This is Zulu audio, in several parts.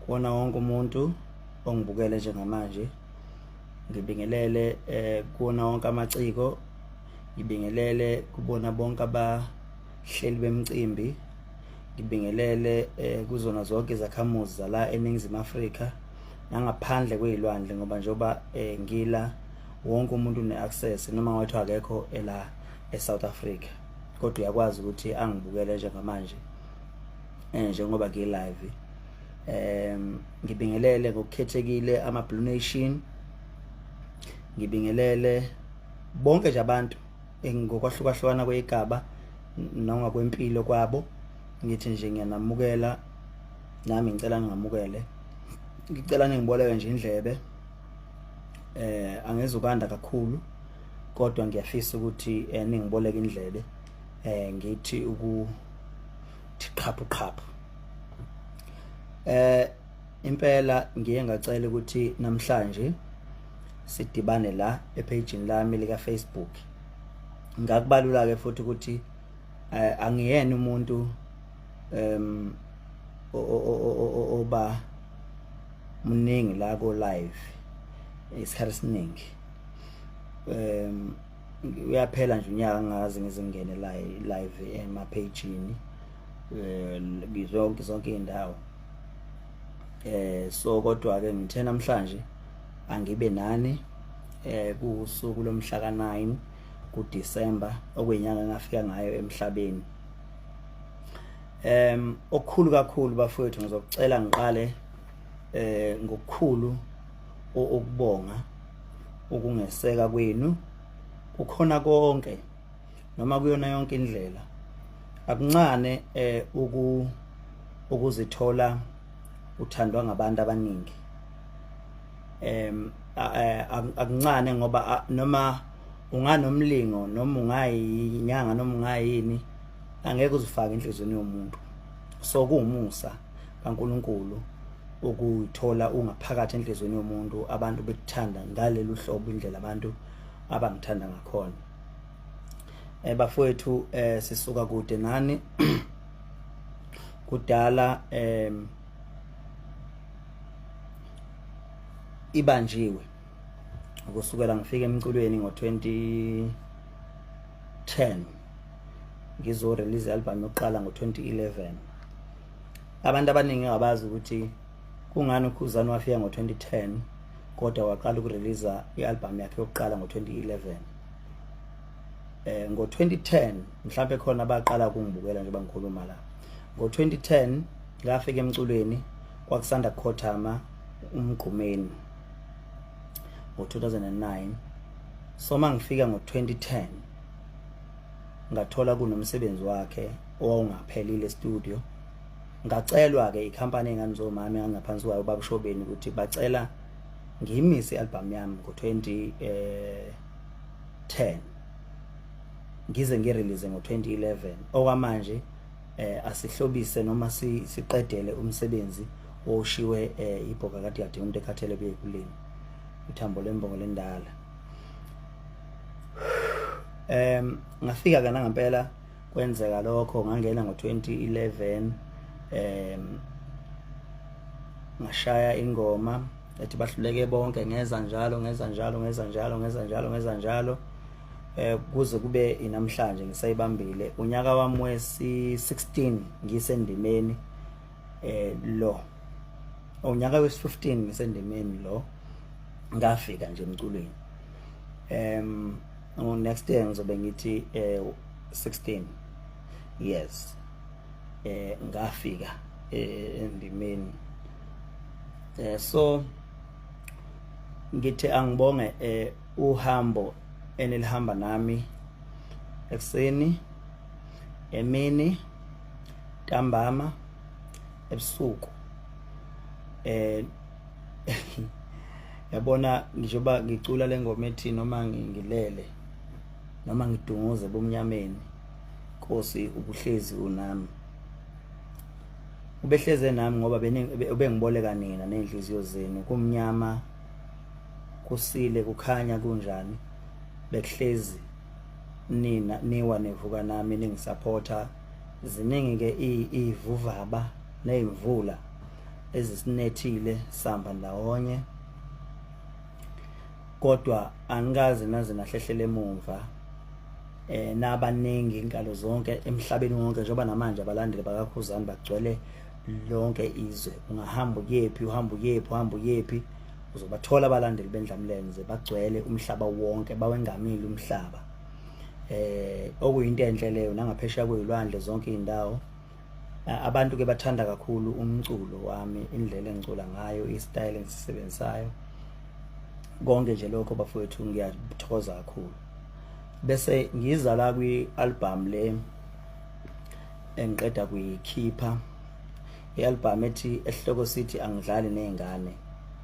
wona wonke umuntu ongibukele njengamanje. Ngibingelele kuwona wonke amaciko, ngibingelele kubona bonke abahleli bemicimbi, ngibingelele kuzona zonke izakhamuzi zala eNingizimu Afrika nangaphandle kwezilwandle, ngoba njoba ngila wonke umuntu une-access noma ngathi akekho la eSouth Africa, kodwa uyakwazi ukuthi angibukele njengamanje njengoba ngi-live. Ngibingelele ngokukhethekile ama-Blue Nation, ngibingelele bonke nje abantu ngokwahlukahlukana kweyigaba noma kwempilo kwabo. Ngithi nje ngiyanamukela, nami ngicela ningamukele, ngicela ningiboleke nje indlebe. Angezukanda kakhulu, kodwa ngiyafisa ukuthi ningiboleke indlebe, ngithi ukuthi qhaphu qhaphu. Impela ngiye ngacela ukuthi namhlanje sidibane la epagini lami lika Facebook. Ngakubalula ke futhi ukuthi angiyena umuntu oba mningi la ko live isikhathi esiningi. Uyaphela nje unyaka ngazi ngizingene live emapagini zonke indawo. So kodwa ke ngithe namhlanje angibe nani kusuku lomhla ka9 kuDisemba okwenyanga ngafika ngayo emhlabeni. Okukhulu kakhulu bafowethu, ngizokucela ngiqale ngokukhulu ukubonga ukungeseka kwenu kukhona konke noma kuyona yonke indlela. Akuncane ukuzithola uthandwa ngabantu abaningi. Akuncane ngoba noma unganomlingo noma ungayinyanga noma ungayini, angeke uzifake enhlizweni yomuntu. So kuwumusa kaNkulunkulu ukuthola ungaphakathi enhlizweni yomuntu, abantu bekuthanda ngalelu hlobo indlela abantu abangithanda ngakhona. Bafowethu sisuka kude nani kudala ibanjiwe ukusukela ngifika emculweni ngo2010 ngizo release album yokuqala ngo2011. Abantu abaningi abazi ukuthi kungani uKhuzani wafika ngo2010 kodwa waqala ukurelease ialbum yakhe yokuqala ngo2011. Ngo2010 mhlawumbe khona abaqala ukungibukela nje bangikhuluma la. Ngo2010 ngafika emculweni kwakusanda ukukhothama uMgqumeni ngo2009. So mangifika ngo2010 ngathola kunomsebenzi wakhe owawungaphelile studio. Ngacelwa ke ikhampani enganizomama engaphansi kwayo babushobeni ukuthi bacela ngiyimise ialbum yami ngo2010 ngize ngirelease ngo2011. Okwamanje asihlobise noma siqedele umsebenzi oshiwe ibhoka kade yadinga umuntu ekhathele kuyekulini uthambo lembongo lendala. Ngafika kana ngempela kwenzeka lokho, ngangena ngo2011 ngashaya ingoma ethi bahluleke bonke ngeza njalo kuze kube inamhlanje ngisayibambile. Unyaka wami wesi16 ngisendimeni lo, unyaka wesi15 ngisendimeni lo, ngafika nje emculweni. Next year ngizobe ngithi 16 years ngafika endimeni. So ngithi angibonge uhambo enilihamba nami ekseni, emini, ntambama, ebusuku. Yabona ngishoba ngicula lengoma ethi noma ngilele noma ngidunguze bomnyameni, Nkosi ubuhlezi unami. Ubehleze nami ngoba ubengiboleka nina nenhliziyo zenu. Kumnyama, kusile, kukhanya kunjani, bekuhlezi nina niwa nevuka nami ningisupporta. Ziningi ke ivuvaba nezimvula ezisinethile sihamba ndawonye, kodwa angikaze naze nahlehlele emuva nabaningi ingalo zonke emhlabeni wonke njengoba namanje abalandeli bakaKhuzani bagcwele lonke izwe. Ungahamba uyephi, uhamba uyephi uzobathola abalandeli beNdlamlenze bagcwele umhlaba wonke, bawengamile umhlaba. Okuyinto enhle leyo, nangaphesheya kwezilwandle zonke indawo. Abantu ke bathanda kakhulu umculo wami, indlela engicula ngayo, istyle engisisebenzisayo, konke nje lokho bafowethu ngiyathokoza kakhulu. Bese ngiza la kwi-album le engiqeda kuyikhipha, i-album ethi esihloko sithi angidlali nezingane.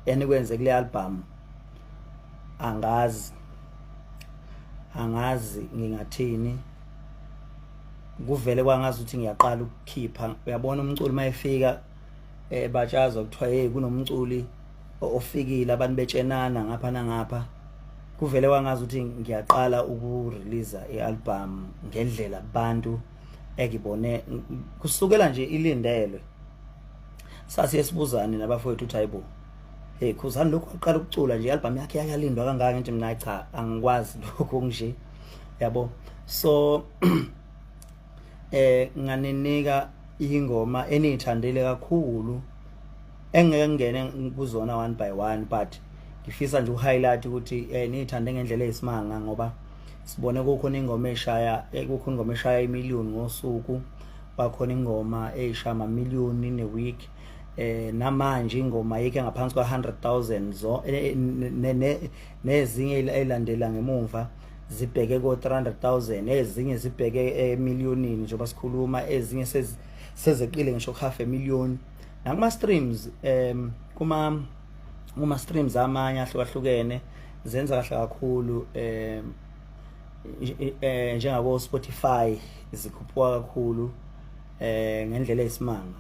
Enikwenze kule album angazi ngingathini, kuvele kwangazi ukuthi ngiyaqala ukukhipha. Uyabona umculo mayefika batshazwa kuthiwa hey kunomculi ofikile, abantu betshenana ngapha nangapha. Kuvele kwangazi ukuthi ngiyaqala ukurelease i-album ngendlela abantu engibone kusukela nje ilindelwe. Sasiye sibuzane nabafowethu uthi hayibo, hey Khuzani lokho aqala ukucula nje i-album yakhe yalindwa kangaka, nje mina cha angikwazi lokho nje, yabo. So nganinika ingoma enithandile kakhulu engeke ngene kuzona one by one, but ngifisa nje uhighlight ukuthi nithande ngendlela eyisimanga, ngoba sibone kukhona ingoma eshaya imiliyoni ngosuku, bakhona ingoma eyishaya amamiliyoni in a week. Namanje ingoma yake ngaphansi kwa100,000 nezinye ezilandela ngemuva zibheke ko300,000, ezinye zibheke emiliyonini njengoba sikhuluma, ezinye sezeqile ngisho half a million. Nakuma streams kuma streams amanye ahlukahlukene zenza kahle kakhulu, njengabo Spotify zikhuphuka kakhulu ngendlela eyisimanga,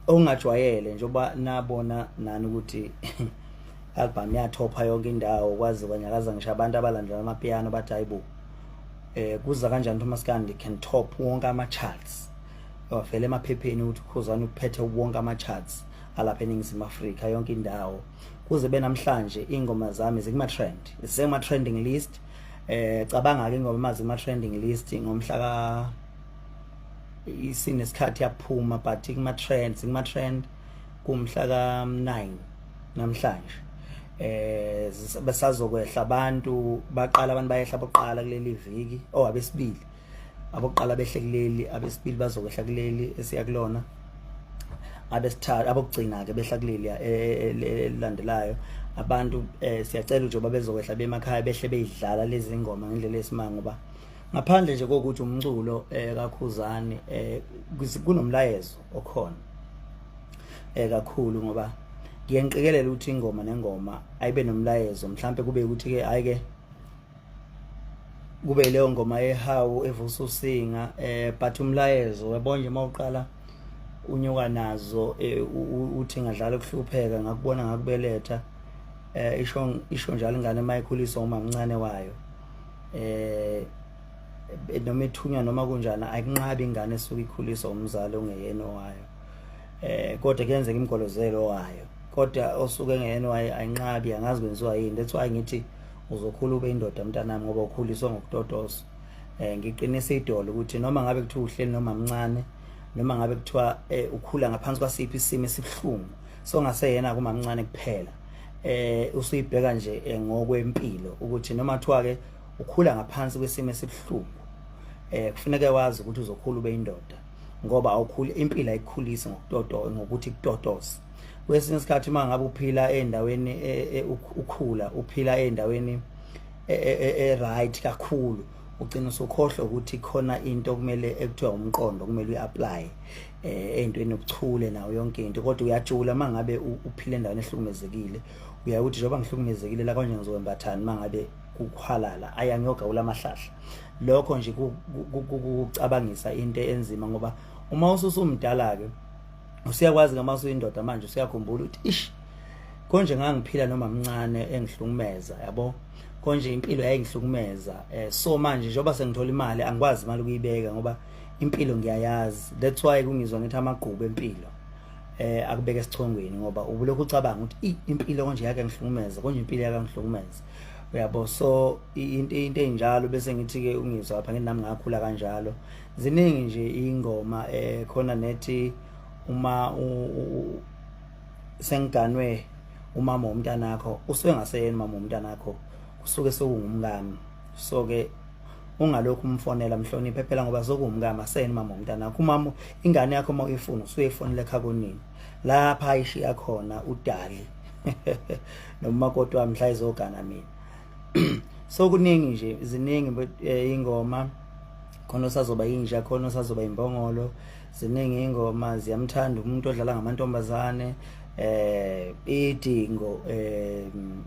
ongajwayele njengoba nabona nani ukuthi album yathopha yonke indawo, kwazi kwanyakaza ngisho abantu abalandela amapiano bathi hayibo kuza kanjani Thomas Kandi can top wonke ama charts. Wavele emaphepheni ukuthi Khuzani uphethe wonke ama charts alapha eNingizimu Afrika yonke indawo. Kuze benamhlanje ingoma zami zikuma trend, zisema trending list. Cabanga ke ingoma mazima trending list ngomhla ka isinesikhathi yaphuma, but ikuma trend kumhla ka 9 namhlanje. Basazokwehla abantu, baqala abantu bayehla boqala kuleli viki, abesibili aboqala behle kuleli, abesibili bazokwehla kuleli esiyakulona, abesithathu abokugcina ke behla kuleli elandelayo. Abantu siyacela nje babezokwehla bemakhaya behle beyidlala lezi ngoma ngendlela esimanga, ngoba ngaphandle nje kokuthi umculo kaKhuzani kunomlayezo okhona kakhulu, ngoba ngiyanqikelela ukuthi ingoma nengoma ayibe nomlayezo. Mhlambe kube ukuthi ke ayike kube leyo ngoma ehawu evusa usinga, but umlayezo yabona nje mawuqala unyuka nazo uthi ngadlala ukuhlupheka ngakubona ngakubeletha, isho njalo ingane mayikhuliswa uma mncane wayo, noma ethunya noma kunjani ayikunqabi ingane esuka ikhuliswa umzali ongeyena wayo, kodwa kuyenzeka imgolozelo wayo, kodwa osuke engeyena wayo ayinqabi, angazi kwenziwa yini. That's why ngithi uzokhula ube indoda mntanami ngoba ukhuliswa ngokutotosa. Ngiqinisa idolo ukuthi noma ngabe kuthiwa uhleli noma mncane, noma ngabe kuthiwa ukhula ngaphansi kwasiphi isimo esibhlungu, so ngaseyena kuma mncane kuphela, usuyibheka nje ngokwempilo ukuthi noma kuthiwa ke ukhula ngaphansi kwesimo esibhlungu, kufuneka wazi ukuthi uzokhula ube indoda, ngoba awukhuli impilo ayikhulisi ngokuthi kutotose. Kwesinye isikhathi mangabe uphila endaweni ukhula uphila endaweni right kakhulu, ugcina usukhohlwa ukuthi khona into kumele ekuthiwa umqondo kumele uapply entweni obuchule nawo yonke into, kodwa uyajula mangabe uphila endaweni ehlukumezekile. Uyakuthi njengoba ngihlukumezekile la konje ngizowembathani mangabe kukhwalala, ayangiyogawula amahlahla. Lokho nje kucabangisa into enzima, ngoba uma ususumdala ke usiyakwazi ngama usuyindoda manje usiyakhumbula ukuthi ish konje ngangiphila noma mncane engihlukumeza, yabo konje impilo yayingihlukumeza. So manje njengoba sengithola imali angikwazi imali ukuyibeka ngoba impilo ngiyayazi. That's why kungizwa ngithi amagqubu empilo akubeka esichongweni ngoba ubulokhu ucabanga ukuthi impilo konje yake ngihlukumeza konje impilo yake ngihlukumeza uyabo. So into enjalo bese ngithi ke ungizwa lapha nginami ngakhula kanjalo. Ziningi nje ingoma khona nethi uma sengiganwe umama womntanakho usuke ngaseyeni mama womntanakho kusuke sokungumkami. So ke ungalokhu umfonela mhloniphe phela ngoba sokuwumkami aseyeni mama womntanakho. Umama ingane yakho uma uyifuna usuye ifonela ekhaya konini lapha ayishiya khona udali noma kodwa wami mhla izogana mina. So kuningi nje ziningi ingoma khona sazoba inja khona sazoba imbongolo. Ziningi ingoma ziyamthanda umuntu odlala ngamantombazane idingo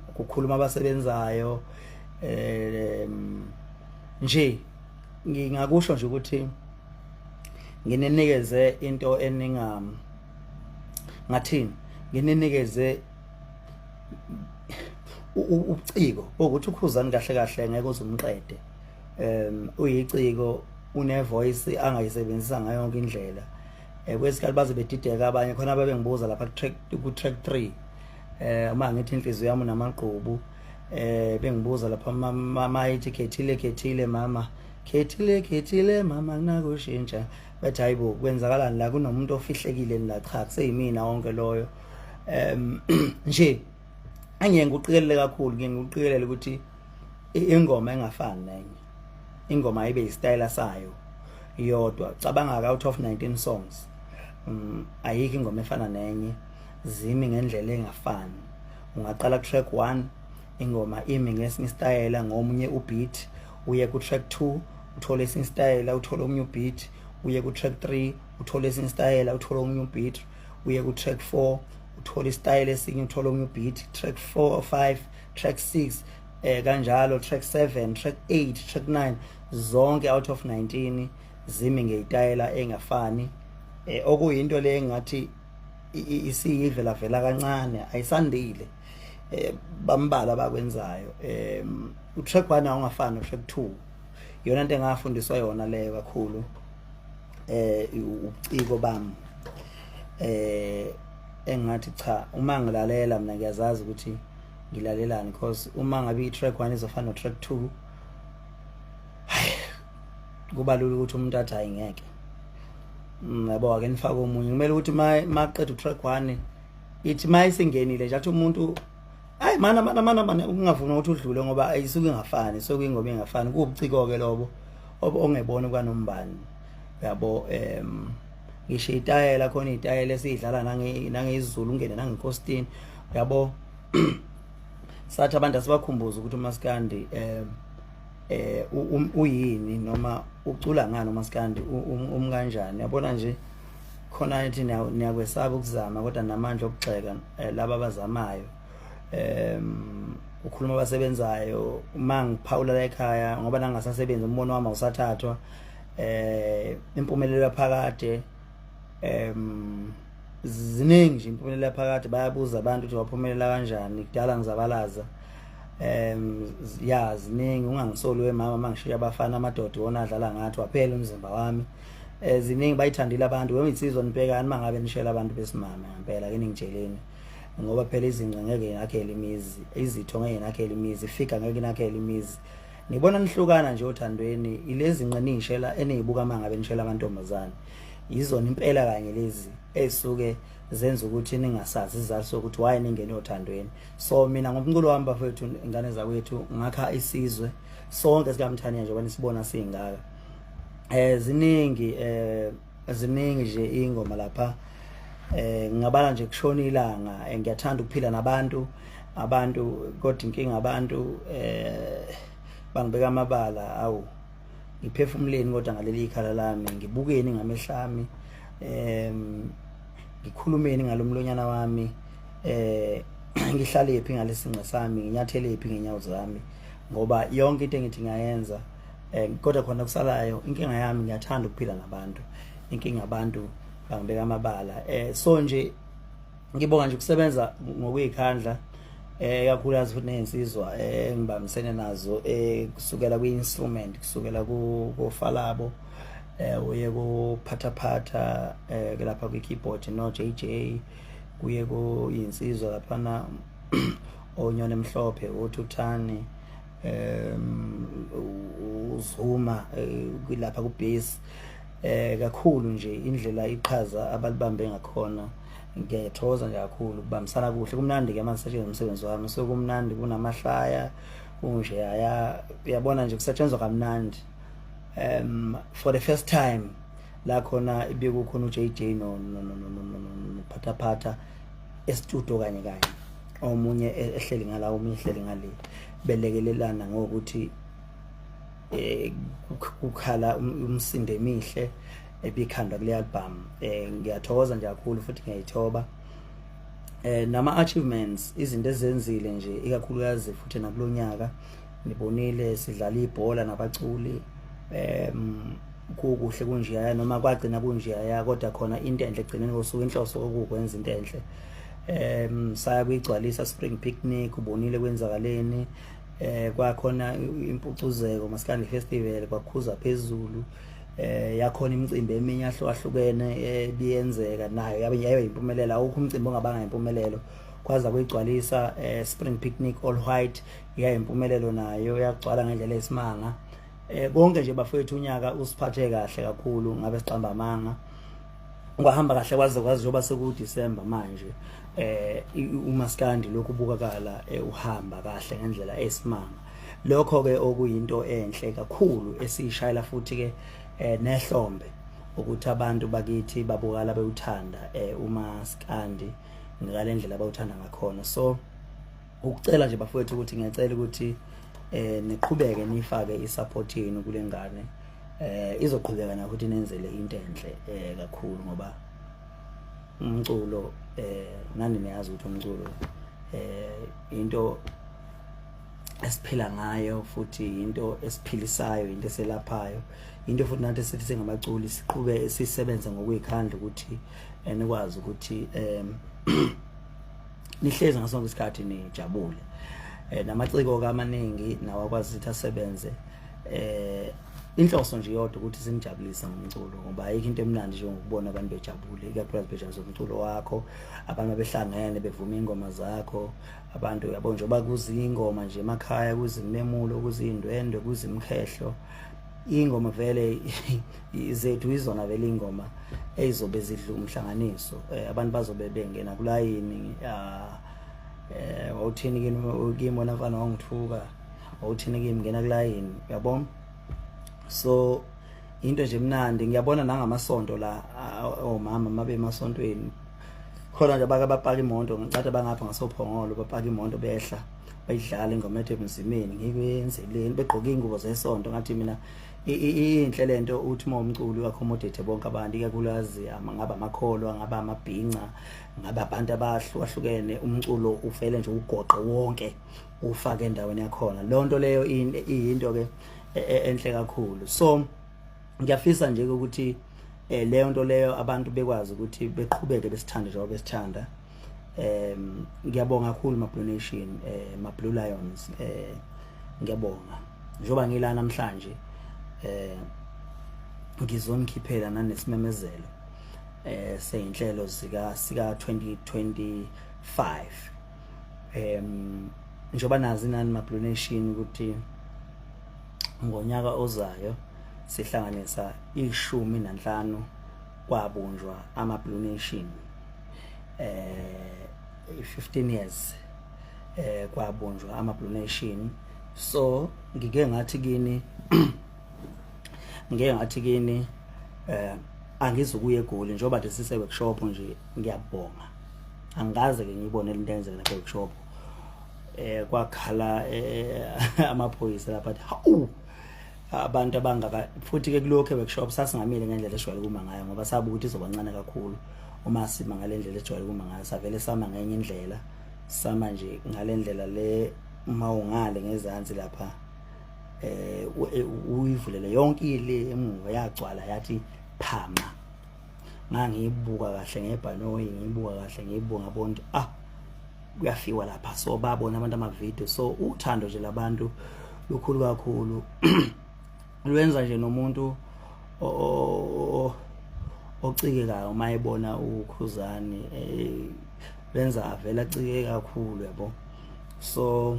ukukhuluma abasebenzayo nje ngingakusho nje ukuthi nginenikeze into ngathini nginenikeze uciko ukuthi ukhuzani kahle kahle ngeke uzumqede. Uyiciko une voice angayisebenzisa ngayo yonke indlela. Kwesikhathi baze bedideka abanye khona ababengibuza lapha ku track 3 uma ngithi inhliziyo yami namaqhubu bengibuza lapha mama ithi khethile mama khethile mama kunakushintsha bathi hayibo kwenzakalani la kunomuntu ofihlekile la cha kuseyimina wonke loyo. Nje angeke ngikuqikelele kakhulu ngikuqikelele ukuthi ingoma engafani nenye ingoma ayibe istyle sayo yodwa. Cabanga out of 19 songs ayikho ingoma efana nenye zimi ngendlela engafani. Ungaqala ku track 1 ingoma imi ngesinye style ngomunye ubeat uye ku track 2 uthole esinye style uthole omunye ubeat uye ku track 3 uthole esinye style uthole omunye ubeat uye ku track 4 uthole style esinye uthole omunye ubeat track 4 5 track 6 kanjalo track 7 track 8 track 9 zonke out of 19 zimi ngeyitayela engafani. Okuyinto le engathi isiyivela vela kancane ayisandile bambala bakwenzayo. Utrack 1 awungafani utrack 2 yona into engafundiswa yona leyo kakhulu uciko bami engathi cha uma ngilalela mina ngiyazazi ukuthi ngilalelani because uma ngabe itrack 1 izofana no track 2 kuba lula ukuthi umuntu athi ayingeke yabo ake nifake omunye kumele ukuthi maqedwe utrack 1 ithi mayisingenile nje athi umuntu hayi mana ungavuma ukuthi udlule ngoba ayisuke ingafani sokuyingoma engafani kubuciko ke lobo ongebona kwanombani yabo. Ngisho itayela khona itayela esidlala nangezulu ungene nangenkostini yabo. Sathi abantu asibakhumbuza ukuthi uMaskandi uyini noma ucula ngani uMaskandi umkanjani yabona nje khona ethi niyakwesaba ukuzama kodwa namandla okugxeka laba abazamayo. Ukhuluma abasebenzayo uma ngiphawula la ekhaya ngoba nangasasebenza umbono wami awusathathwa. Impumelelo phakade ziningi nje impumelelo phakade bayabuza abantu ukuthi waphumelela kanjani kudala ngizabalaza. Ya ziningi ungangisoli wemama mangishiya abafana amadoda wona adlala ngathi waphela umzimba wami. Ziningi bayithandile abantu wemitsizwa nibhekani mangabe nishela abantu besimama ngempela ke ningijeleni ngoba phela izinqa ngeke inakhele imizi izitho ngeke inakhele imizi ifika ngeke inakhele imizi. Nibona nihlukana nje othandweni ilezi nqinishela eniyibuka mangabe nishela amantombazane yizona impela kanye lezi esuke zenza ukuthi ningasazi izizathu sokuthi why ningene othandweni. So mina ngomculo wami bafethu ingane zakwethu ngakha isizwe sonke sikamthanya nje wena sibona singaka. Ziningi nje ingoma lapha ngingabala nje kushona ilanga ngiyathanda ukuphila nabantu kodwa inkinga abantu bangibeka amabala awu ngiphefumuleni kodwa ngaleli ikhala lami ngibukeni ngamehlami ngikhulumeni ngalomlonyana wami ngihlale ephi ngalesinqa sami nginyathele ephi ngenyawo zami ngoba yonke into engithi ngayenza kodwa khona kusalayo inkinga yami ngiyathanda ukuphila nabantu inkinga abantu bangibeka amabala. So nje ngibonga nje ukusebenza ngokuyikhandla kakhulukazi futhi nensizwa ngibambisene nazo kusukela kwi-instrument kusukela kufalabo uye ku phatha lapha kwi keyboard no JJ, kuye ku insizwa laphana onyone emhlophe uThuthani, uzuma lapha ku bass. Kakhulu nje indlela iqhaza abalibambe ngakhona, ngiyathokoza nje kakhulu ukubambisana kuhle. Kumnandi ke manje sisetshenziswa umsebenzi wami, so kumnandi, kunamahlaya kunje uyabona nje kusetshenzwa kamnandi. For the first time la khona ibekukhona uJJ no phatha estudio kanye omunye ehleli ngala, omunye ehleli ngale, belekelelana ngokuthi kukhala umsindo emihle ebikhandwa kule album. Ngiyathokoza nje kakhulu futhi ngiyayithoba nama achievements, izinto ezenzile nje ikakhulukazi futhi nakulonyaka nibonile sidlala ibhola nabaculi, kuhle kunjeyaya noma kwagcina kunjeyaya, kodwa khona into enhle egcineni kosuku, inhloso okukwenza into enhle. Saya kuyigcwalisa Spring Picnic, ubonile kwenzakaleni, kwakhona impucuzeko Maskandi Festival, kwakhuza phezulu, yakhona imicimbi eminye ahlukahlukene biyenzeka nayo yabe impumelelo. Awukho umcimbi ongabanga impumelelo, kwaza kuyigcwalisa Spring Picnic All White yayimpumelelo nayo, yagcwala ngendlela esimanga. Konke nje bafethu unyaka usiphathe kahle kakhulu, ngabe siqamba amanga, kwahamba kahle kwaze njoba seku December manje. uMaskandi lokhu ubukakala uhamba kahle ngendlela esimanga. Lokho ke okuyinto enhle kakhulu esishayela futhi ke nehlombe ukuthi abantu bakithi babukala bewuthanda uMaskandi ngale ndlela bawuthanda ngakhona. So ukucela nje bafowethu ukuthi ngiyacela ukuthi niqhubeke nifake isupport yenu kule ngane, izoqhubeka na ukuthi nenzele into enhle kakhulu, ngoba umculo nani niyazi ukuthi umculo into esiphila ngayo, futhi into esiphilisayo, into eselaphayo, into futhi nathi sithi singamaculi siqhubeke sisebenze ngokuyikhandla ukuthi nikwazi ukuthi nihleze ngasonke isikhathi nijabule. Namaciko kamaningi nawakwazi ukuthi asebenze inhloso nje yodwa ukuthi sinijabulisa ngomculo, ngoba ayikho into emnandi nje ngokubona abantu bejabule, ikakhulukazi bejabulisa umculo wakho, abantu behlangene bevuma ingoma zakho, abantu yabo njengoba kuzingoma nje emakhaya, kuzimemulo, kuzindwendwe, kuzimkhehlo, ingoma vele izethu izona vele ingoma ezizobe zidla umhlanganiso. Abantu bazobe bengena kulayini, wawuthini kimi wona mfana wangithuka, wawuthini kimi ngena kulayini, yabona. So into nje emnandi ngiyabona nangamasonto la omama mabe emasontweni khona nje abapaka imoto, ngicathi bangapha ngasophongolo bapaka imoto behla bayidlala ingoma ethe emzimeni, ngikwenzeleni begqoka ingubo zesonto. Ngathi mina inhle lento uthi uma umculi uaccommodate bonke abantu, ikakhulukazi ngaba amakholwa, ngaba amabhinca, ngaba abantu abahlukahlukene, umculo ufele nje ugoqo wonke ufake endaweni yakhona. Lonto leyo into ke enhle kakhulu. So ngiyafisa nje ukuthi leyo nto leyo abantu bekwazi ukuthi beqhubeke besithande njengoba besithanda. Ngiyabonga kakhulu ma-Blue Nation, ma-Blue Lions, ngiyabonga njengoba ngila namhlanje ngizongikhiphela nanesimemezelo seyinhlelo sika 2025. Njengoba nazi nani ma-Blue Nation ukuthi ngonyaka ozayo sihlanganisa 15 kwabunjwa ama-Blue Nation, 15 years kwabunjwa ama-Blue Nation. So ngike ngathi kini angizukuye eGoli njengoba nje sise workshop nje. Ngiyabonga, angaze ke ngibone into enzeka lapha workshop. Kwakhala amaphoyisa lapha athi hawu abantu abangaka, futhi ke kulokho workshop sasingamile ngendlela eshwayele kuma ngayo, ngoba sabe ukuthi izobancane kakhulu uma sima ngalendlela ejwayele kuma ngayo. Savele sama ngenye indlela, sama nje ngalendlela le mawungale ngezansi lapha, uyivulele yonke ile emuva yagcwala yathi phama. Ngangiyibuka kahle ngebhanoyi, ngiyibuka kahle ngiyibuka ngabona kuyafiwa lapha. So babona abantu ama-video. So uthando nje labantu lukhulu kakhulu lwenza nje nomuntu ocikekayo mayibona uKhuzani benza avela acike kakhulu yabo. So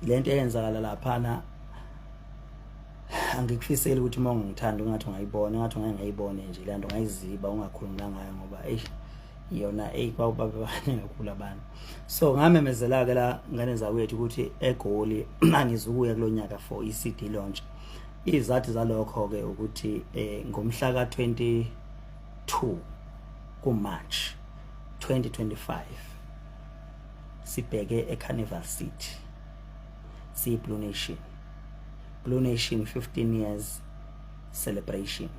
lento eyenzakala laphana angikufiseli ukuthi uma ungithanda ungathi ungayibona, ngathi ungayibone nje le nto ngayiziba ungakhuluma ngayo ngoba yona kwawubabane kakhulu abantu. So ngamemezela ke la ngane zawethu ukuthi eGoli angizukuya kulonyaka for iCD launch. Izathi zalokho ke ukuthi ngomhla ka 22 kuMarch 2025 sibheke eCarnival City Blue Nation. Blue Nation 15 years celebration.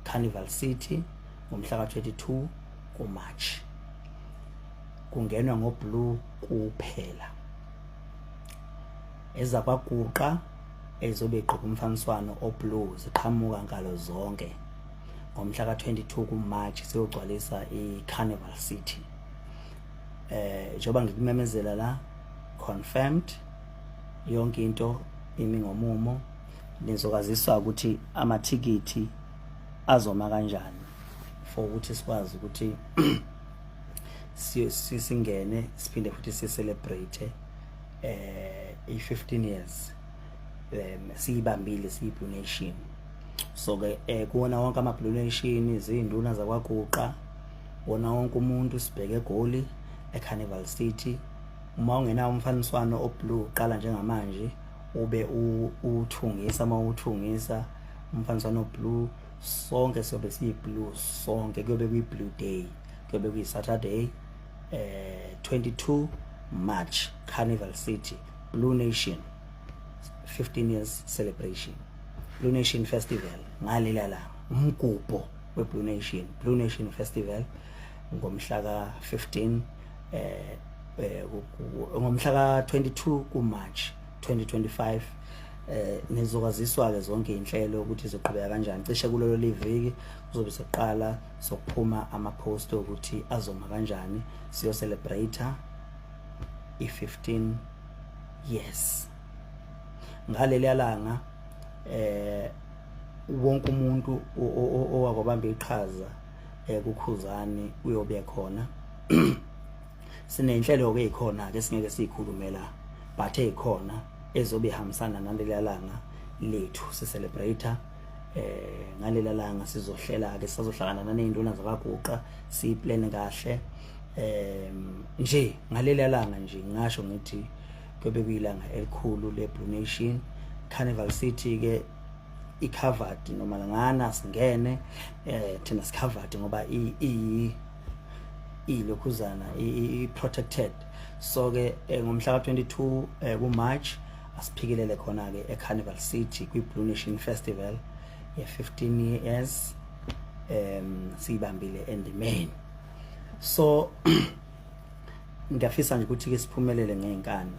Carnival City ngomhla ka 22 kuMarch. Kungenwa ngoblue kuphela. Ezakwaguqa ezobe iqhubha umfaniswano oblue ziqhamuka ngalo zonke. Ngomhla ka 22 kuMarch siyogcwalisa iCarnival City. Njoba ngikumemezela la confirmed yonke into imi ngomumo. Nizokaziswa ukuthi amathikiti azoma kanjani for ukuthi sikwazi ukuthi sisingene siphinde futhi celebrate i15 years siyibambile siyiBlue Nation. So ke kuona wonke amaBlue Nation izinduna zakwaguqa wona wonke umuntu sibheke eGoli eCarnival City. Uma ungena umfaniswano oblue qala njengamanje ube uthungisa mawuthungisa umfaniswano oblue sonke sobe siyiblue sonke kuyobe kuyiblue day kuyobe kuyiSaturday 22 March Carnival City Blue Nation 15 years celebration. Blue Nation Festival ngalela la umgubho weBlue Nation. Blue Nation Festival ngomhla ka 15 ngomhla ka 22 kuMarch 2025. Nizokwaziswa ke zonke inhlelo ukuthi izoqhubeka kanjani. Cishe kulelo liviki kuzobe seqala sokuphuma ama post ukuthi azoma kanjani siyo celebrate i15 years. Ngaleli langa wonke umuntu owakubamba iqhaza kuKhuzani uyobe khona. Sinenhlelo ke ikhona ke singeke siyikhulumela but ekhona ezobe ihambisana naleli langa lethu si celebrate ngaleli langa sizohlela ke sizohlangana nezinduna zakaguqa siplan kahle nje ngaleli langa nje ngisho ngithi kube kuyilanga elikhulu leBlue Nation. Carnival City ke icovered noma ngana singene thina sicovered ngoba ilokhuzana protected. So ke ngomhla ka 22 kuMarch asiphikelele khona ke eCarnival City kwiBlue Nation Festival ye 15 years sibambile endimeni. So ngiyafisa nje ukuthi ke siphumelele ngenkani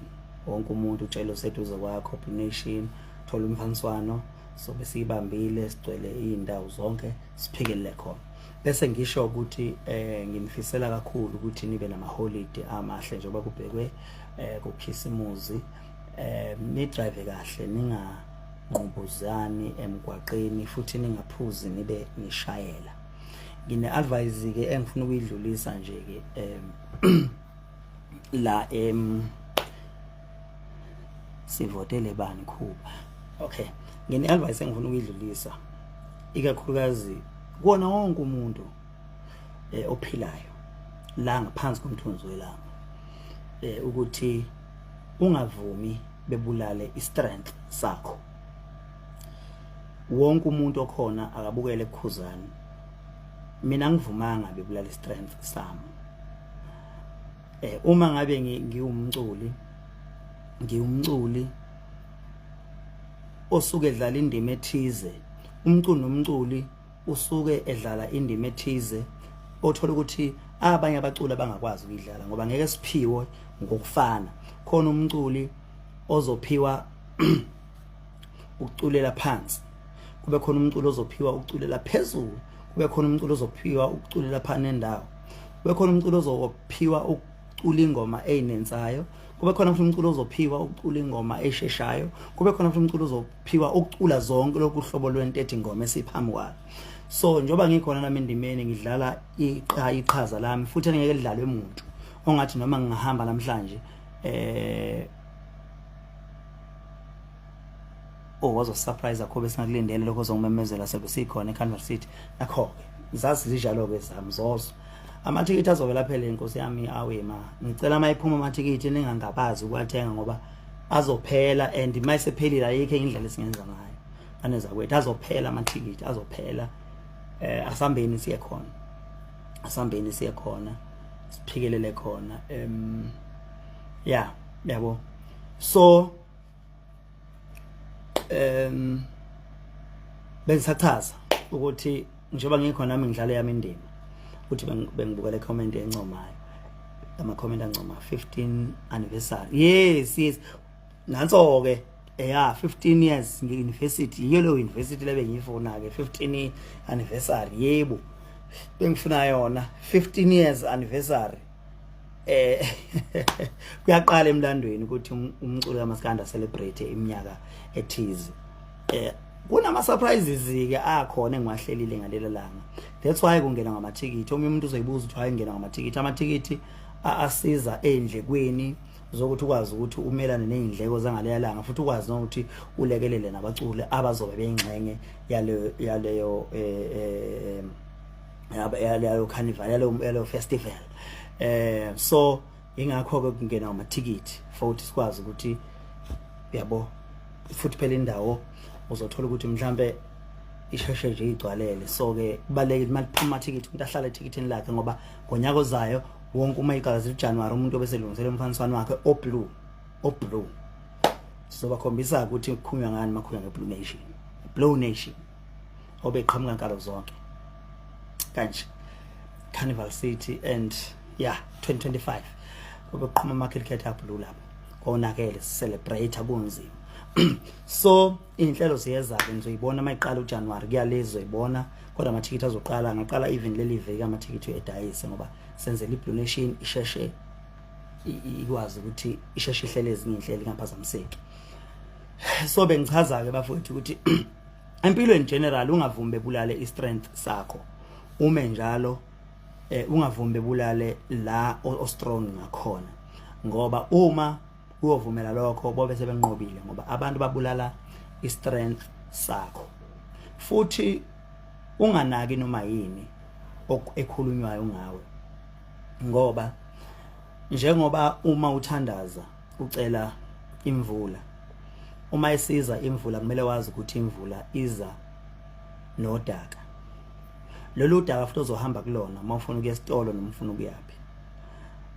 wonke umuntu ucela seduze kwakho Blue Nation thola umfaniswano so besibambile sigcwele indawo zonke siphikelele khona. Bese ngisho ukuthi ngimfisela kakhulu ukuthi nibe nama holiday amahle njengoba kubhekwe kuKhisimuzi. Ni drive kahle ninganqubuzani emgwaqeni futhi ningaphuzi nibe nishayela. Ngine advice ke engifuna ukuyidlulisa nje ke la sivotele bani Khuba. Okay, ngine advice engifuna ukuyidlulisa ikakhulukazi kuona wonke umuntu ophilayo la ngaphansi komthunzi welanga ukuthi ungavumi bebulale istrength sakho. Wonke umuntu okhona akabukele kuKhuzani. Mina ngivumanga bebulala istrength sami. Uma ngabe ngiwumculi osuke edlala indima ethize, umculi nomculi usuke edlala indima ethize othola ukuthi abanye abaculi abangakwazi ukudlala ngoba ngeke siphiwe ngokufana. Khona umculi ozophiwa ukuculela phansi, kube khona umculi ozophiwa ukuculela phezulu, kube khona umculi ozophiwa ukuculela phana endawo, kube khona umculi ozophiwa ukucula ingoma eyinensayo, kube khona futhi umculo ozophiwa ukucula ingoma esheshayo, kube khona futhi umculo ozophiwa ukucula zonke lokhu uhlobo lwentethe ingoma esiphambi kwalo. So njoba ngikhona nami endimeni ngidlala iqhaza lami futhi ngeke lidlalwe umuntu ongathi noma ngingahamba namhlanje wazo surprise akho bese ngakulindele lokho ozongimemezela sekusikhona eCanberra City nakho ke zazi zijalo ke zami zozo. Amathikithi azovela phela inkosi yami awema, ngicela mayiphuma amathikithi ningangabazi ukwathenga ngoba azophela and mayisephelile ayikho indlela esingenza ngayo aneza kwethu azophela amathikithi azophela. Asambeni siye khona siphikelele khona yabo. So bengisachaza ukuthi njengoba ngikhona nami ngidlale yami indima ukuthi bengibukele comment encomayo, ama comment ancoma 15 anniversary. Yes nanso ke 15 years nge-university, yiyo leyo university lebe ngiyifuna ke 15 anniversary. Yebo bengifuna yona 15 years anniversary. Kuyaqala emlandweni ukuthi umculo kaMaskandi celebrate iminyaka ethize. Kunama surprises ke akhona engiwahlelile ngalela langa. That's why kungena ngamathikithi. Omunye umuntu uzoyibuza ukuthi wayengena ngamathikithi. Amathikithi asiza endlekweni zokuthi ukwazi ukuthi umelane nezindleko zangaleya langa futhi ukwazi ukuthi ulekelele nabaculi abazobe beyingxenye yaleyo carnival yaleyo festival. So ingakho ke kungena ngamathikithi futhi sikwazi ukuthi yabo futhi phela indawo uzothola ukuthi mhlambe isheshe nje igcwalele. So ke kubalekile mali phuma amathikithi umuntu ahlala ethikithini lakhe ngoba ngonyaka ozayo wonke uma igazi uJanuary umuntu obeselungisele umfaniswano wakhe o-blue sizobakhombisa ukuthi ukhunywa ngani makhunywa ngeBlue Nation obeqhamuka nkalo zonke kanje Carnival City and 2025 obeqhuma cricket blue lapho konakele celebrate kunzima. So inhlelo ziyeza ke nizoyibona mayiqala uJanuary kuyalezo ibona kodwa amathikithi azoqala ngaqala even leli veki amathikithi edayise ngoba senzele iBlue Nation isheshe ikwazi ukuthi isheshe ihlele ezinye inhlelo ingaphazamiseki. So bengichaza ke bafowethu ukuthi empilo in general ungavumbe bulale istrength sakho, ume njalo ungavumbe bulale la o-strong ngakhona ngoba uma uyovumela lokho bobe sebenqobile ngoba abantu babulala istrength sakho. Futhi unganaki noma yini ekhulunywayo ngawe ngoba njengoba uma uthandaza ucela imvula, uma isiza imvula kumele wazi ukuthi imvula iza nodaka. Lolu daka futhi uzohamba kulona uma ufuna ukuya esitolo noma ufuna ukuyapi.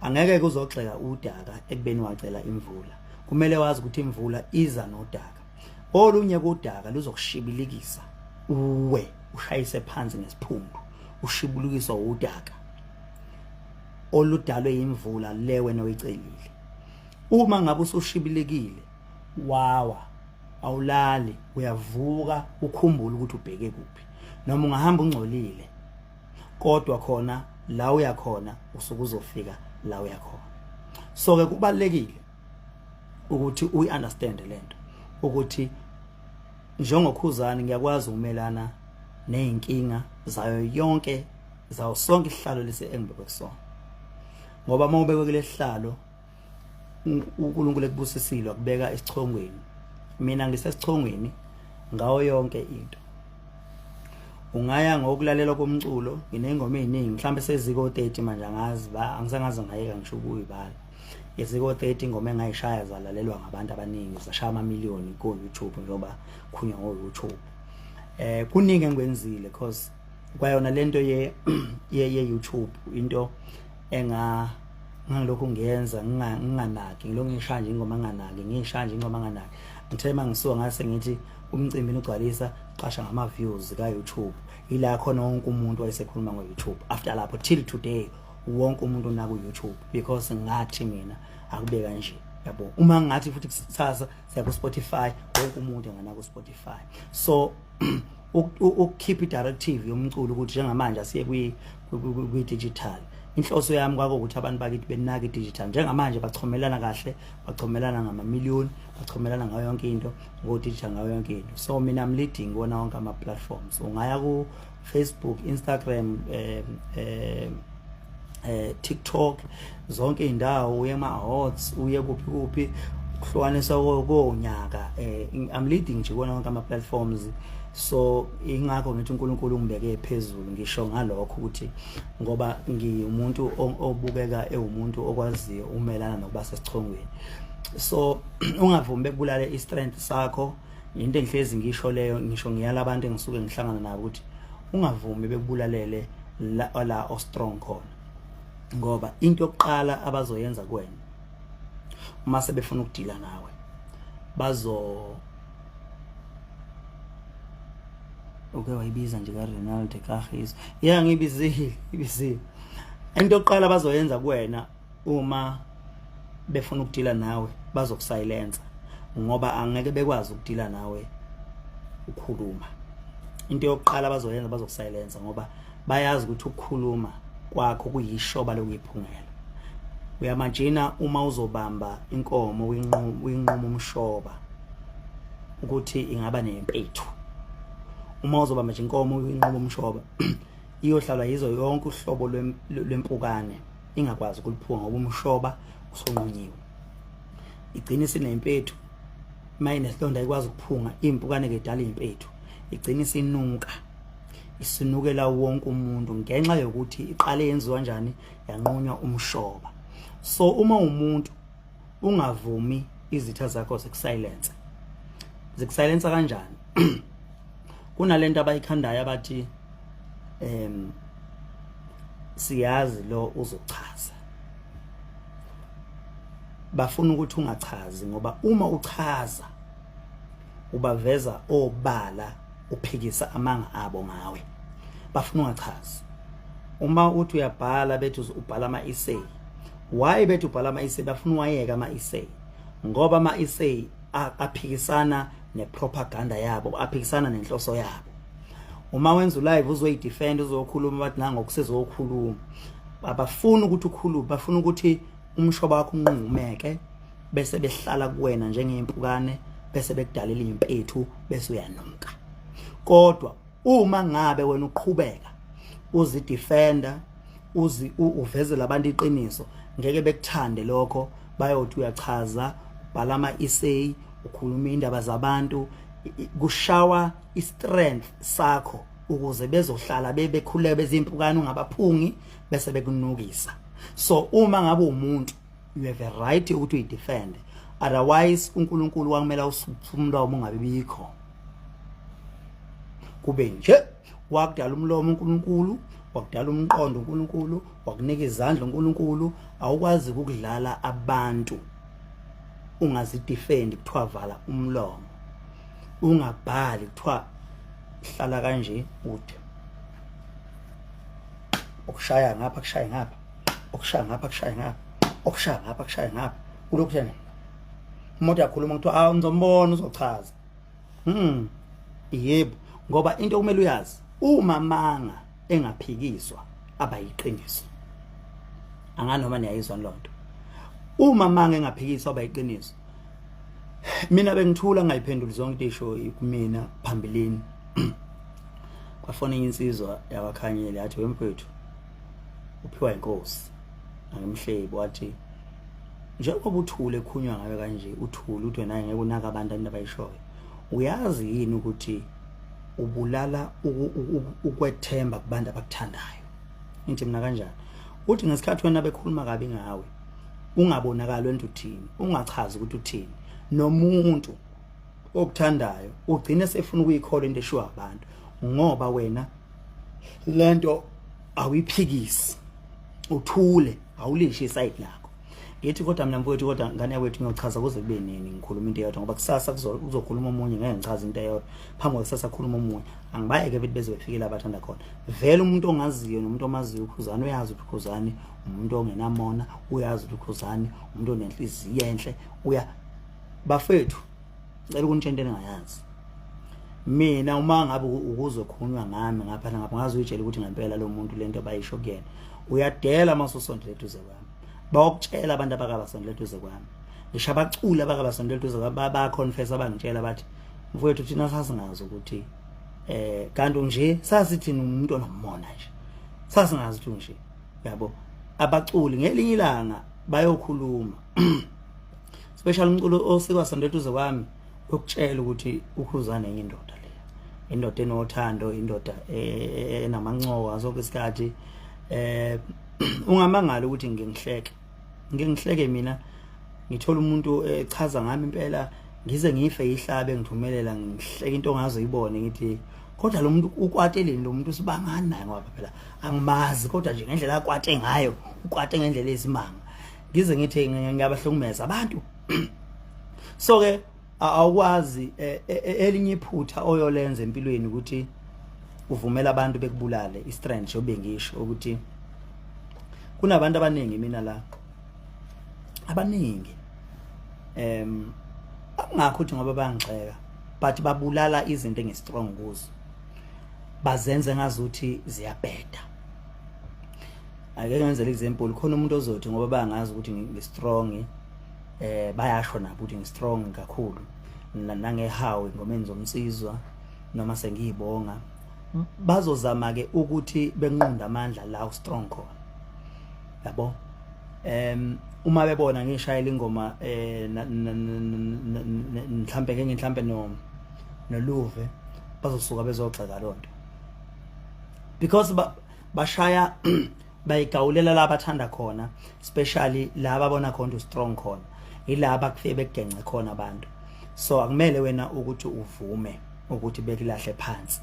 Angeke kuzogxeka udaka ekubeni wacela imvula. Kumele wazi ukuthi imvula iza nodaka. Olunye kodaka luzokushibilikisa uwe ushayise phansi ngesiphundu ushibulikiswa udaka oludalwe imvula le wena oyicelile. Uma ngabe usushibilekile wawa awulali uyavuka ukhumbula ukuthi ubheke kuphi noma ungahamba ungcolile kodwa khona la uyakhona usuke uzofika la uyakhona. So ke kubalekile ukuthi uyi-understand lento ukuthi njengokhuzani ngiyakwazi ukumelana nezinkinga zayo yonke zawo sonke isihlalo lesi engibekwe kusona ngoba uma ubekwe kule sihlalo uNkulunkulu ekubusisile wakubeka esichongweni. Mina ngisesichongweni ngawo yonke into. Ungaya ngokulalela komculo nginengoma eziningi mhlambe seziko 30 manje angazi angisangaze ngayeka ngisho ukuyibala. Yeziko 30 ingoma engayishaya zalalelwa ngabantu abaningi zashaya amamiliyoni ku YouTube njoba khunywa ngo YouTube. Kuningi engikwenzile because kwayona lento ye YouTube into ngilokhu ngiyenza nginganaki ngilokhu ngishanje ingoma nganaki ngishanje ingoma nganaki ngithe mangisuka ngase ngithi umcimbi ugcwalisa qasha ngama views ka YouTube ila khona wonke umuntu wayesekhuluma ngo YouTube. After lapho till today wonke umuntu na ku YouTube because ngathi mina akube kanje yabo. Uma ngathi futhi kusasa siya ku Spotify wonke umuntu ngana ku Spotify. So keep it directive yomculo ukuthi njengamanje asiye kwi digital inhloso yami kwakuthi abantu bakithi benaka idigital njengamanje bachomelana kahle bachomelana ngama-million bachomelana ngayo yonke into ngo-digital ngayo yonke into so mina I'm leading wona wonke ama-platforms ungaya ku-Facebook Instagram TikTok zonke indawo uye ema-hots uye kuphi kuhlukanisa konyaka I'm leading nje kona wonke ama-platforms so ingakho ngithi uNkulunkulu ungibeke phezulu ngisho ngalokho ukuthi ngoba ngiumuntu obukeka ewumuntu okwaziyo umelana nokuba sesichongweni so ungavumi bekubulale istrength sakho into engihlezi ngisho leyo ngisho ngiyala abantu engisuke ngihlangana nabo ukuthi ungavumi bekubulalele la o strong khona ngoba into yokuqala abazoyenza kuwena uma sebefuna ukudila nawe wayibiza nje kaRenald Kagiso ngibizile into yokuqala bazoyenza kuwena uma befuna ukudila nawe bazokusilenza ngoba angeke bekwazi ukudila nawe ukukhuluma into yokuqala bazoyenza bazokusilenza ngoba bayazi ukuthi ukukhuluma kwakho kuyishoba lokuyiphungela uyamajina uma uzobamba inkomo uyinquma umshoba ukuthi ingaba nempethu uma uzobamba nje inkomo uyinquma umshoba iyohlala yizo yonke uhlobo lwempukane ingakwazi ukuliphunga ngoba umshoba usonqunyiwe igcina isinempethu mayinesilonda ikwazi ukuphunga impukane kedala impethu igcina isinuka isinukela wonke umuntu ngenxa yokuthi iqale yenziwa kanjani yanqunywa umshoba so uma umuntu ungavumi izitha zakho zikusilenza kanjani kunalento abayikhandayo abathi siyazi lo uzochaza bafuna ukuthi ungachazi ngoba uma uchaza ubaveza obala uphikisa amanga abo ngawe bafuna ungachazi uma uthi uyabhala bethi ubhala ama-essay why bethi ubhala ama-essay bafuna wayeka ama-essay ngoba ama-essay aphikisana nepropaganda yabo aphikisana nenhloso yabo uma wenza live uzoyidefend uzokhuluma bathi nangokusezokhuluma abafuna ukuthi ukhulume bafuna ukuthi umshoba wakho unqumeke bese behlala kuwena njengempukane bese bekudalela impethu bese uyanuka kodwa uma ngabe wena uqhubeka uzidefenda uvezela abantu iqiniso ngeke bekuthande lokho bayothi uyachaza bhala ama-essay ukhuluma indaba zabantu kushawa istrength sakho ukuze bezohlala bekhuleke bezimpukane ungabaphungi bese bekunukisa so uma ngabe umuntu you have a right ukuthi uyidefend otherwise uNkulunkulu wakumela umlomo ungabe bikho kube nje wakudala umlomo uNkulunkulu wakudala umqondo uNkulunkulu wakunika izandla uNkulunkulu awukwazi ukudlala abantu ungazidefend kuthiwa vala umlomo ungabhali kuthiwa hlala kanje ude okushaya ngapha kushaya ngapha okushaya ngapha kushaya ngapha okushaya ngapha kushaya ngapha ulokhu thena umuntu yakhuluma kuthiwa ngizombona uzochaza yebo ngoba into kumele uyazi uma manga engaphikiswa abayiqiniso anganoma niyayizwa lonto uma manga engaphikiswa abayiqiniso mina bengithula ngayiphendula zonke isho kumina phambilini kwafona insizwa yabakhanyele yathi wemfethu uphiwa inkosi angimhlebi wathi njengoba uthule ekhunywa ngawe kanje uthule uthi wena ngeke unaka abantu abayishoyo uyazi yini ukuthi ubulala ukwethemba kubantu abakuthandayo ngithi mina kanjani uthi ngesikhathi wena bekhuluma kabi ngawe ungabonakala wena uthini ungachazi ukuthi uthini nomuntu okuthandayo ugcine sefuna ukuyikhola into eshiwa abantu ngoba wena lento awiphikisi uthule awulishi iside lakho ngithi kodwa mina mfowethu kodwa ngane yethu ngiyochaza kuze kube nini ngikhuluma into eyodwa ngoba kusasa uzokhuluma omunye ngeke ngichaze into eyodwa phambi kusasa khuluma omunye angibayeke bethi beze befikile abathanda khona vele umuntu ongaziyo nomuntu omaziyo uKhuzani uyazi ukuthi uKhuzani umuntu ongenamona uyazi ukuthi uKhuzani umuntu onenhliziyo enhle bafethu cela ukunitshela engayazi mina uma ngabe ukuzokhulunywa ngami ngapha ngapha ngazuyitshela ukuthi ngempela lo muntu lento bayisho kuyena uyadela masusondela eduze kwami bawukutshela abantu abakabasondela eduze kwami ngisho abaculi abakabasondela eduze kwami bayaconfess abangitshela bathi mfowethu thina sasingazi ukuthi kanti nje sasithini umuntu onomona nje sasingazi ukuthi nje yabo abaculi ngelinye ilanga bayokhuluma special umculo osikwasondela eduze kwami ukutshela ukuthi ukhuzana enye indoda leya indoda enothando indoda enamancoka zonke isikhathi ungamangala ukuthi ngihleke mina ngithola umuntu echaza ngami impela ngize ngife ihlabe ngithumelela ngihleke into ongazo yibone ngithi kodwa lo muntu ukwateleni lo muntu sibangani naye ngoba phela angimazi kodwa nje ngendlela akwate ngayo ukwate ngendlela esimanga ngize ngithi ngiyabahlukumeza abantu so ke awukwazi elinye iphutha oyolenza empilweni ukuthi uvumela abantu bekubulale istrength jobe ngisho ukuthi kunabantu abaningi mina la abaningi ngakho uthi ngoba bayangixeka but babulala izinto engistrong kuzo bazenze ngazuthi ziyabheda ake ngenzele example khona umuntu ozothi ngoba bayangazi ukuthi ngistrong bayasho nabo ukuthi ngistrong kakhulu nangehawe ngomeni zomsizwa noma sengiyibonga bazozama ke ukuthi benqunda amandla la ustrong khona yabo uma bebona ngishayela ingoma mhlambe noluve bazosuka bezoxeka lonto because bashaya bayigawulela la bathanda khona especially la babona khona ustrong khona ilaba kufike bekugence khona abantu so akumele wena ukuthi uvume ukuthi bekulahle phansi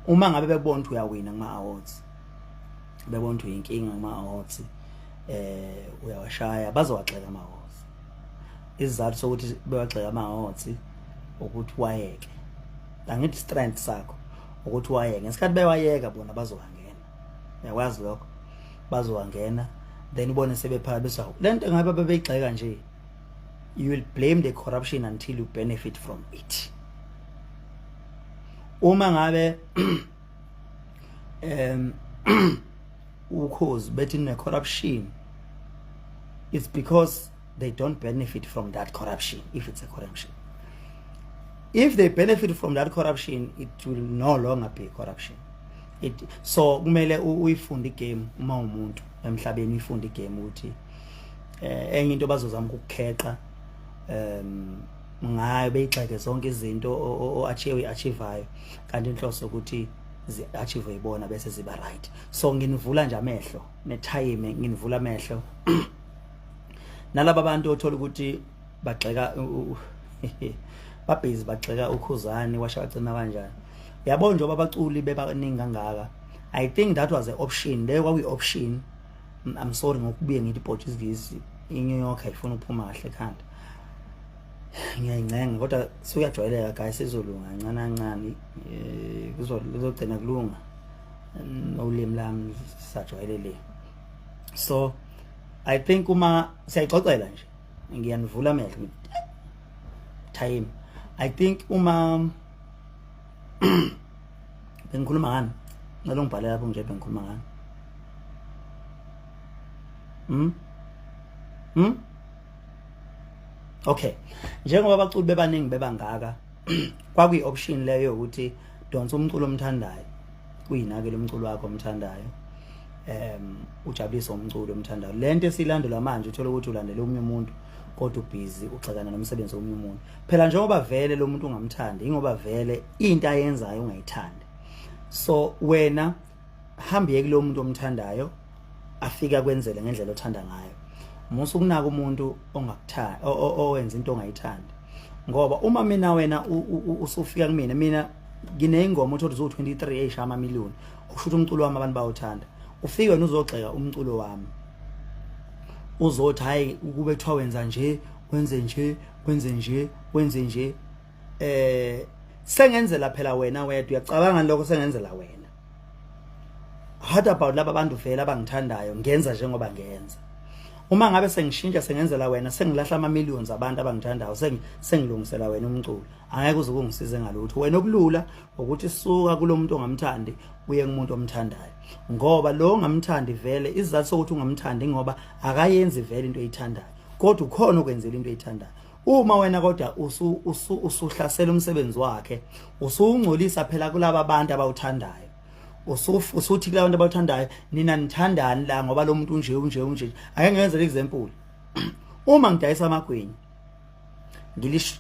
uma ngabe bebona ukuthi uyawina kuma awards bebona ukuthi uyinkinga kuma awards uyawashaya bazowaxeka ama awards izathu sokuthi bewaxeka ama awards ukuthi wayeke angithi strength sakho ukuthi wayeke ngesikhathi bewayeka bona bazowangena yakwazi lokho bazowangena then ubone sebephala bese lento ngabe bebeyigxeka nje you will blame the corruption until you benefit from it uma ngabe ukhozi bethi ne corruption it's because they don't benefit from that corruption if it's a corruption. If they benefit from that corruption, it will no longer be corruption. So kumele uyifunde game uma umuntu emhlabeni uyifunde game ukuthi enye into bazozama ukukheqa ngayo beyixeke zonke izinto achieve kanti inhloso ukuthi achieve ibona bese ziba right. So nginivula nje amehlo netime nginivula amehlo nalabo abantu othola ukuthi bagxeka babhizi bagxeka ukhuzani washa bacina kanjani yabo njengoba abaculi bebaningi kangaka I think that was an option there kwakuyi option I'm sorry ngokubuye ngithi Portuguese iNew York ayifuna ukuphuma kahle ekhanda ngiyayincenga kodwa suyajwayeleka guys sizolunga kancane kancane kuzogcina kulunga nolimi lami sajwayelele so I think uma siyayixoxela nje ngiyanivula amehlo time I think uma bengikhuluma ngani nalongibhalela lapho nje bengikhuluma ngani okay njengoba abaculi bebaningi bebangaka kwakuyi option leyo ukuthi donsa umculo omthandayo kuyinake lomculo wakho omthandayo ujabulisa umculo omthandayo lento esilandela manje uthola ukuthi ulandele omunye umuntu kodwa ubhizi uxakana nomsebenzi womunye umuntu phela njengoba vele lo muntu ungamthandi ingoba vele into ayenzayo ungayithandi so wena hambiye kulo muntu omthandayo afika kwenzele ngendlela othanda ngayo musu kunaka umuntu ongakuthanda owenza into ongayithandi ngoba uma mina wena usufika kumina mina ngineyingoma uthi uzo 23 esha amamiliyoni ukusho umculo wami abantu bawuthanda ufike wena uzogxeka umculo wami uzothi hayi ukube kuthiwa wenza nje wenze nje sengenzela phela wena wedwa uyacabanga lokho sengenzela wena what about laba bantu vele abangithandayo ngenza njengoba ngenza uma ngabe sengishintsha sengenzela wena sengilahla ama millions abantu abangithandayo sengilungisela wena umculo angeke uze ungisize ngalutho wena okulula ukuthi suka kulomuntu ongamthandi uye kumuntu omthandayo ngoba lo ongamthandi vele izizathu sokuthi ungamthandi ngoba akayenzi vele into oyithandayo kodwa ukhona ukwenzela into oyithandayo uma wena kodwa usuhlasela umsebenzi wakhe usungcolisa phela kulabo abantu abawuthandayo usuthi kulabantu abathandayo nina nithandani la ngoba lo muntu unje ake ngenze example uma ngidayisa amagwinya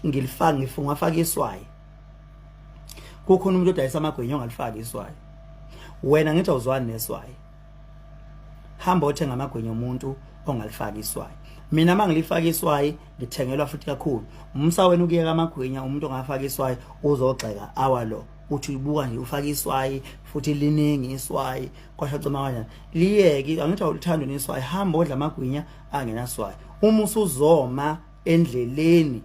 ngifaka iswayi kukhona umuntu odayisa amagwinya ongalifaka iswayi wena ngithi awuzwani neswayi hamba othenga amagwinya umuntu ongalifaka iswayi mina mangilifaka iswayi ngithengelwa futhi kakhulu umsa wena ukuyeka amagwinya umuntu ongafaka iswayi uzogxeka awalo uthi ubuka nje ufaka iswayi futhi liningi iswayi kwasha coma kanjani liyeke angithi awulithanda neswayi hamba odla amagwinya angenaswayi uma usuzoma endleleni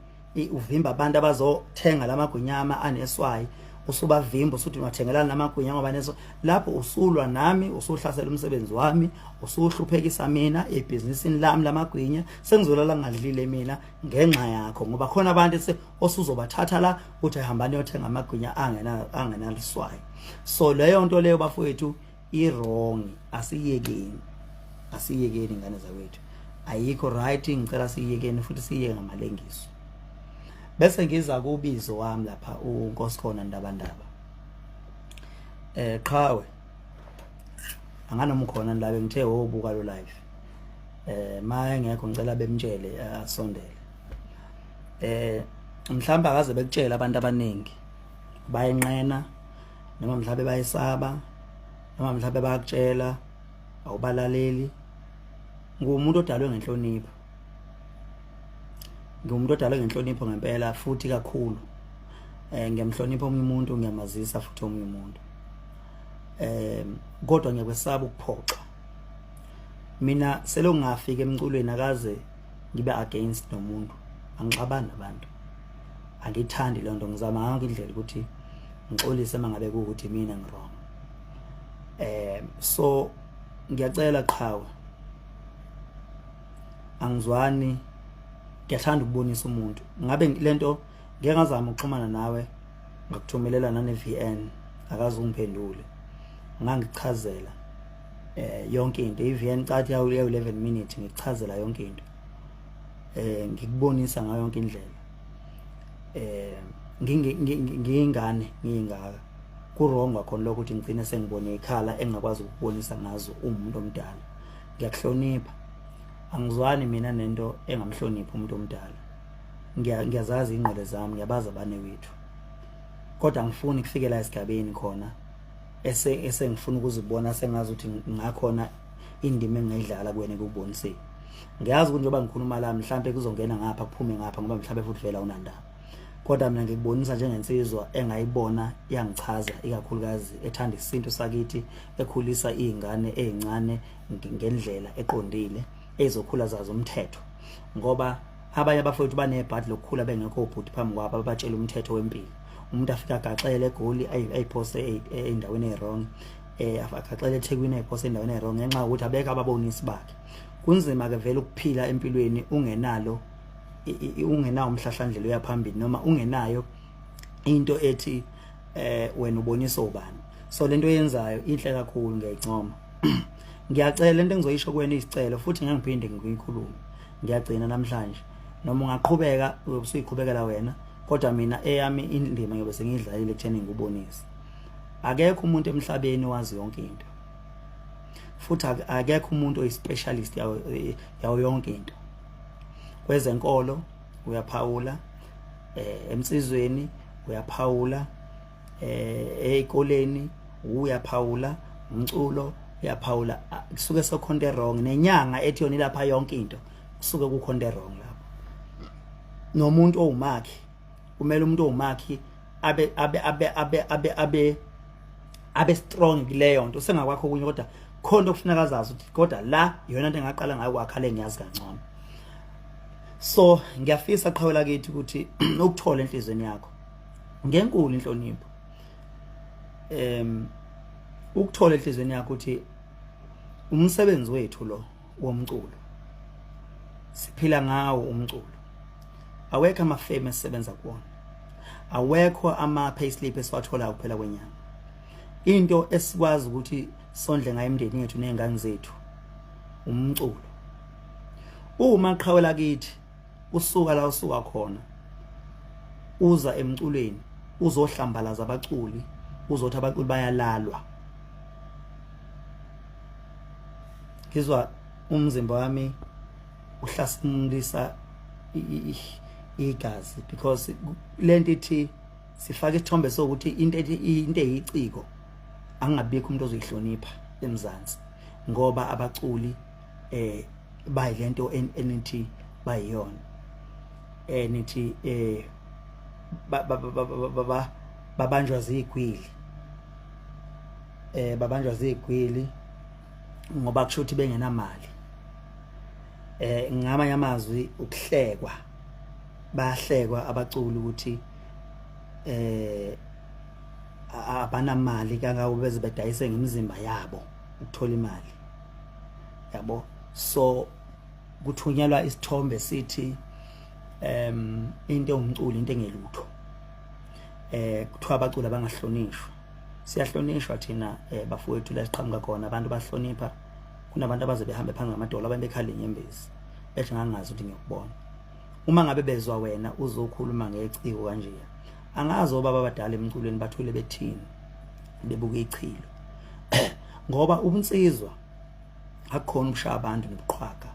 uvimba abantu abazothenga lamagwinyama aneswayi usubavimba usuthi mathengelana namagwinya ngoba neso lapho usulwa nami usuhlasela umsebenzi wami usuhluphekisa mina ebhizinisini lami lamagwinya sengizolala ngadlile mina ngenxa yakho ngoba khona abantu osuzobathatha la uthi hambani yothenga amagwinya angenaliswayi so leyo nto leyo bafowethu wrong asiyekeni ingane zawethu ayikho right ngicela siyekeni futhi siyeke ngamalengiso bese ngiza kubizo wami lapha uNkosikhona Ndabandaba qhawe anganoma ukhona la bengithe wobuka lo live maye ngekho ngicela bemtshele asondele mhlamba akaze bekutshela abantu abaningi bayenqena noma mhlawumbe bayisaba noma mhlawumbe bayakutshela awubalaleli ngumuntu odalwe ngenhlonipho ngumuntu odalwe ngenhlonipho ngempela futhi kakhulu ngiyamhlonipha omunye umuntu ngiyamazisa futhi omunye umuntu kodwa ngiyakwesaba ukuphoxa mina selo ngafika emculweni akaze ngibe against nomuntu angixabani nabantu angithandi le nto ngizama yonke indlela ukuthi ngixolise mangabe ukuthi mina ngirong so ngiyacela qhawe angizwani ngiyathanda ukubonisa umuntu ngabe lento ngeke ngazama ukuxhumana nawe ngakuthumelela nane VN akaze ungiphendule ngangichazela yonke into iVN cathi yawu 11 minutes ngichazela yonke into ngikubonisa ngayo yonke indlela ngingane ngingaka kurong wakhona lokho ukuthi ngicine sengibone ikhala engakwazi ukubonisa ngazo umuntu omdala ngiyakuhlonipha angizwani mina nento engamhlonipha umuntu omdala ngiyazazi ingqondo zami ngiyabaza abane wethu kodwa ngifuni kufikela esigabeni khona esengifuna ukuzibona sengazi ukuthi ngakhona indima engayidlala kuwena ukubonisa ngiyazi ukuthi njoba ngikhuluma la mhlambe kuzongena ngapha kuphume ngapha ngoba mhlambe futhi vela unandaba kodwa mina ngikubonisa njengensizwa engayibona yangichaza ikakhulukazi ethanda isinto sakithi ekhulisa izingane ezincane ngendlela eqondile ezokhula zazo umthetho ngoba abanye abafowethu banebhadi lokukhula bengekho ubhuti phambi kwabo abatshela umthetho wempilo umuntu afika agaxele egoli ayiphose endaweni ewrong agaxele eThekwini ayiphose endaweni ewrong ngenxa ukuthi abeka ababonisi bakhe kunzima ke vele ukuphila empilweni ungenawo umhlahlandlela uyaphambili noma ungenayo into ethi wena ubonisa ubani so lento yenzayo inhle kakhulu ngiyayincoma ngiyacela lento engizoyisho kuwena isicelo futhi ngiyaphinde ngiyikhulume ngiyagcina namhlanje noma ungaqhubeka usuyiqhubekela wena kodwa mina eyami indima ngiyobe sengidlalile ekutheni ngikubonisa akekho umuntu emhlabeni wazi yonke into futhi akekho umuntu oyispecialist yawo yonke into kwezenkolo uyaphawula emsizweni uyaphawula ezikoleni uyaphawula umculo uyaphawula kusuke sokhonto wrong nenyanga ethi yona lapha yonke into kusuke kukhonto wrong lapho nomuntu owumakhi kumele umuntu owumakhi abe strong kuleyo nto sengakwakho kunye kodwa khona okufuneka zazi ukuthi kodwa la yona into engaqala ngayo kwakhale ngiyazi kancane so ngiyafisa qhawela kithi ukuthi ukuthola enhlizweni yakho ngenkulu inhlonipho ukuthola enhlizweni yakho ukuthi umsebenzi wethu lo womculo siphila ngawo umculo. Awekho ama-fame esisebenza kuwona, awekho ama-payslip esiwathola kuphela kwenyanga. Into esikwazi ukuthi sondle ngayo imindeni yethu nezingane zethu umculo. Uma qhawela kithi usuka la usuka khona uza emculweni uzohlambalaza abaculi, uzothi abaculi bayalalwa. Ngizwa umzimba wami uhlasimlisa igazi, because lento ithi sifake isithombe sokuthi into eyiciko angabikho umuntu ozoyihlonipha eMzansi, ngoba abaculi bayilento enithi bayiyona, nithi babanjwa zigwili, babanjwa zigwili ngoba kusho ukuthi bengenamali. Ngamanye amazwi ukuhlekwa, bayahlekwa abaculi ukuthi abanamali kangako beze bedayise ngemizimba yabo ukuthola imali, yabo. So kuthunyelwa isithombe sithi into umculi into engelutho, kuthiwa abaculi abangahlonishwa. Siyahlonishwa thina bafowethu la siqhamuka khona, abantu bahlonipha. Kunabantu abaze behambe phansi ngamadola abantu bekhala inyembezi bethi ngangazi ukuthi ngiyokubona. Uma ngabe bezwa wena uzokhuluma ngeciko kanje, angazi obaba abadala emculweni bathule bethini bebuka ichilo ngoba ubunsizwa akukhona ukushaya abantu nobuqhwaga.